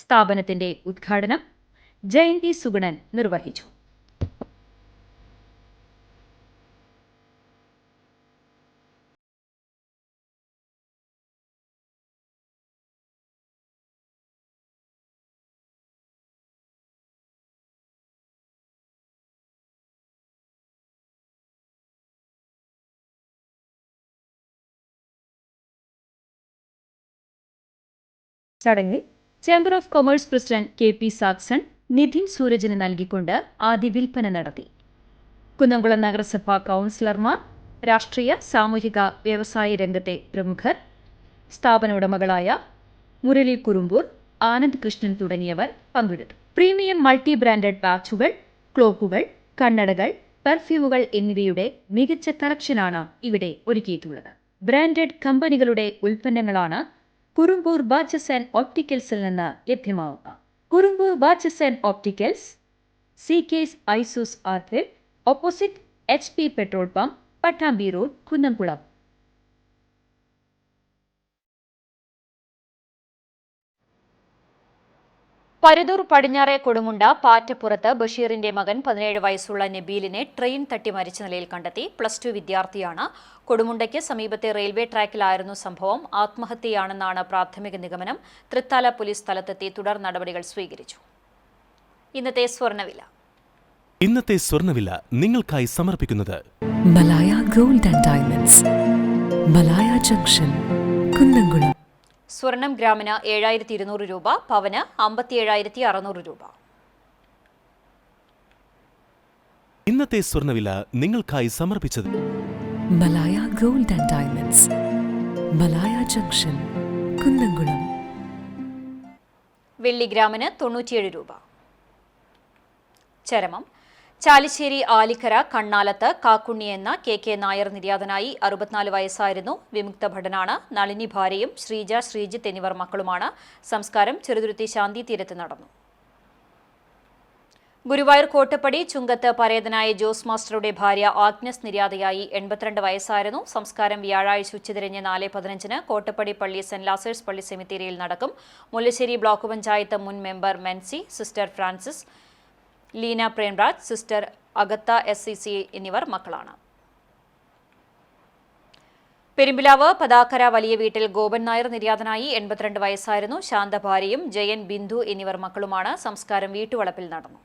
സ്ഥാപനത്തിന്റെ ഉദ്ഘാടനം ജയന്തി സുഗുണൻ നിർവഹിച്ചു. ചടങ്ങിൽ chamber of commerce president KP Saxon Nidhin സൂരജിന് നൽകിക്കൊണ്ട് ആദ്യ വിൽപ്പന നടത്തി. കുന്നംകുളം നഗരസഭാ കൗൺസിലർമാർ, രാഷ്ട്രീയ, സാമൂഹിക, വ്യവസായ രംഗത്തെ പ്രമുഖർ, സ്ഥാപന ഉടമകളായ മുരളി കുറുമ്പൂർ, ആനന്ദ് കൃഷ്ണൻ തുടങ്ങിയവർ പങ്കെടുത്തു. പ്രീമിയം മൾട്ടി ബ്രാൻഡഡ് വാച്ചുകൾ, ക്ലോക്കുകൾ, കണ്ണടകൾ, പെർഫ്യൂമുകൾ എന്നിവയുടെ മികച്ച കളക്ഷനാണ് ഇവിടെ ഒരുക്കിയിട്ടുള്ളത്. ബ്രാൻഡഡ് കമ്പനികളുടെ ഉൽപ്പന്നങ്ങളാണ് കുറുമ്പൂർ വാച്ചസ് ആൻഡ് ഓപ്റ്റിക്കൽസിൽ നിന്ന് ലഭ്യമാവുക. Kurumbur watches and opticals, CK's ഐസൂസ് arcade, opposite HP petrol pump, Pattambi road, Kunnamkulam. Paruthur പടിഞ്ഞാറെ കൊടുമുണ്ട പാറ്റപ്പുറത്ത് ബഷീറിന്റെ മകൻ 17 വയസ്സുള്ള നബീലിനെ ട്രെയിൻ തട്ടി മരിച്ച നിലയിൽ കണ്ടെത്തി. +2 വിദ്യാർത്ഥിയാണ്. കൊടുമുണ്ടയ്ക്ക് സമീപത്തെ റെയിൽവേ ട്രാക്കിലായിരുന്നു സംഭവം. ആത്മഹത്യയാണെന്നാണ് പ്രാഥമിക നിഗമനം. തൃത്താല പോലീസ് സ്ഥലത്തെത്തി തുടർ നടപടികൾ സ്വീകരിച്ചു. ഇന്നത്തെ സ്വർണ്ണവില നിങ്ങൾക്കായി സമർപ്പിക്കുന്നത് Malaya gold and diamonds, Malaya junction, Kunnamkulam. സ്വർണം ഗ്രാമിന് 7200 രൂപ, പവന് 57,600 രൂപ. ഇന്നത്തെ സ്വർണ്ണവില നിങ്ങൾക്കായി സമർപ്പിച്ചത് Malaya gold and diamonds, Malaya junction, Kunnamkulam. വെള്ളി ഗ്രാമിന് 97 രൂപ. ചരമം. ചാലിശ്ശേരി ആലിക്കര കണ്ണാലത്ത് കാക്കുണ്ണി എന്ന KK നായർ നിര്യാതനായി. 64 വയസ്സായിരുന്നു. വിമുക്ത ഭടനാണ്. നളിനി ഭാര്യയും ശ്രീജ, ശ്രീജിത്ത് എന്നിവർ മക്കളുമാണ്. സംസ്കാരം ചെറുതുരുത്തി ശാന്തി തീരത്ത് നടന്നു. ഗുരുവായൂർ കോട്ടപ്പടി ചുങ്കത്ത് പരേതനായ ജോസ് മാസ്റ്ററുടെ ഭാര്യ ആഗ്നസ് നിര്യാതയായി. 82 വയസ്സായിരുന്നു. സംസ്കാരം വ്യാഴാഴ്ച ഉച്ചതിരിഞ്ഞ് 4:15 കോട്ടപ്പടി പള്ളി സെന്റ് ലാസേഴ്സ് പള്ളി സെമിത്തേരിയിൽ നടക്കും. മുല്ലശ്ശേരി ബ്ലോക്ക് പഞ്ചായത്ത് മുൻ member Mency, sister Francis, Leena Premraj, sister Agatha SCC എന്നിവർ മക്കളാണ്. പെരുമ്പിലാവ് പതാക്കര വലിയ വീട്ടിൽ ഗോപൻ നായർ നിര്യാതനായി. 82 വയസ്സായിരുന്നു. ശാന്ത ഭാര്യയും ജയൻ, ബിന്ദു എന്നിവർ മക്കളുമാണ്. സംസ്കാരം വീട്ടുവളപ്പിൽ നടന്നു.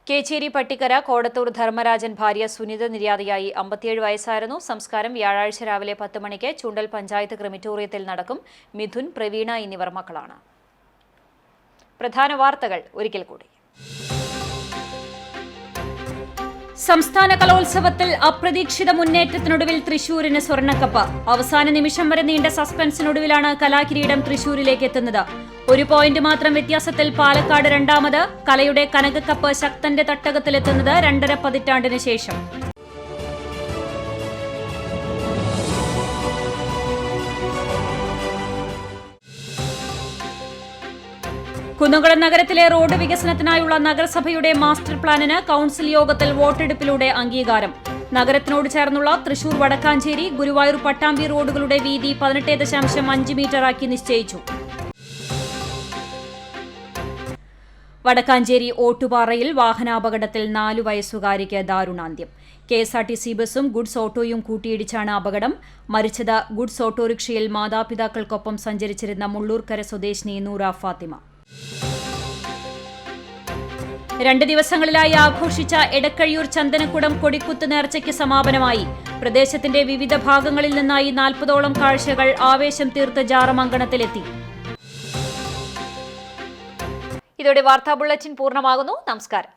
കേച്ചേരി പട്ടിക്കര കോടത്തൂർ ധർമ്മരാജൻ ഭാര്യ സുനിത നിര്യാതയായി. 57 വയസ്സായിരുന്നു. സംസ്കാരം വ്യാഴാഴ്ച രാവിലെ 10 മണിക്ക് ചൂണ്ടൽ പഞ്ചായത്ത് ക്രിമിറ്റോറിയത്തിൽ നടക്കും. മിഥുൻ, പ്രവീണ എന്നിവർ മക്കളാണ്. പ്രധാന വാർത്തകൾ ഒരിക്കൽ കൂടി. സംസ്ഥാന കലോത്സവത്തിൽ അപ്രതീക്ഷിത മുന്നേറ്റത്തിനൊടുവിൽ തൃശൂരിന് സ്വർണ്ണക്കപ്പ്. അവസാന നിമിഷം വരെ നീണ്ട സസ്പെൻസിനൊടുവിലാണ് കലാകിരീടം തൃശൂരിലേക്ക് എത്തുന്നത്. 1 പോയിന്റ് മാത്രം വ്യത്യാസത്തിൽ പാലക്കാട് രണ്ടാമത്. കലയുടെ കനകക്കപ്പ് ശക്തന്റെ തട്ടകത്തിലെത്തുന്നത് 2.5 പതിറ്റാണ്ടിന് ശേഷം. കുന്നംകുളം നഗരത്തിലെ റോഡ് വികസനത്തിനായുള്ള നഗരസഭയുടെ മാസ്റ്റർ പ്ലാനിന് കൌൺസിൽ യോഗത്തിൽ വോട്ടെടുപ്പിലൂടെ അംഗീകാരം. നഗരത്തിനോട് ചേർന്നുള്ള തൃശൂർ വടക്കാഞ്ചേരി, ഗുരുവായൂർ പട്ടാമ്പി റോഡുകളുടെ വീതി 18.5 മീറ്ററാക്കി നിശ്ചയിച്ചു. വടക്കാഞ്ചേരി ഓട്ടുപാറയിൽ വാഹനാപകടത്തിൽ 4 വയസ്സുകാരിക്ക് ദാരുണാന്ത്യം. KSRTC ബസും ഗുഡ്സ് ഓട്ടോയും കൂട്ടിയിടിച്ചാണ് അപകടം. മരിച്ചത് ഗുഡ്സ് ഓട്ടോറിക്ഷയിൽ മാതാപിതാക്കൾക്കൊപ്പം സഞ്ചരിച്ചിരുന്ന മുള്ളൂർക്കര സ്വദേശിനി നൂറ ഫാത്തിമ. 2 ദിവസങ്ങളിലായി ആഘോഷിച്ച എടക്കഴിയൂർ ചന്ദനക്കുടം കൊടിക്കുത്ത് നേർച്ചയ്ക്ക് സമാപനമായി. പ്രദേശത്തിന്റെ വിവിധ ഭാഗങ്ങളിൽ നിന്നായി 40ഓളം കാഴ്ചകൾ ആവേശം തീർത്ത് ജാറമംഗണത്തിലെത്തി. ഇതോടെ വാർത്താ ബുള്ളറ്റിൻ പൂർണ്ണമാകുന്നു. നമസ്കാരം.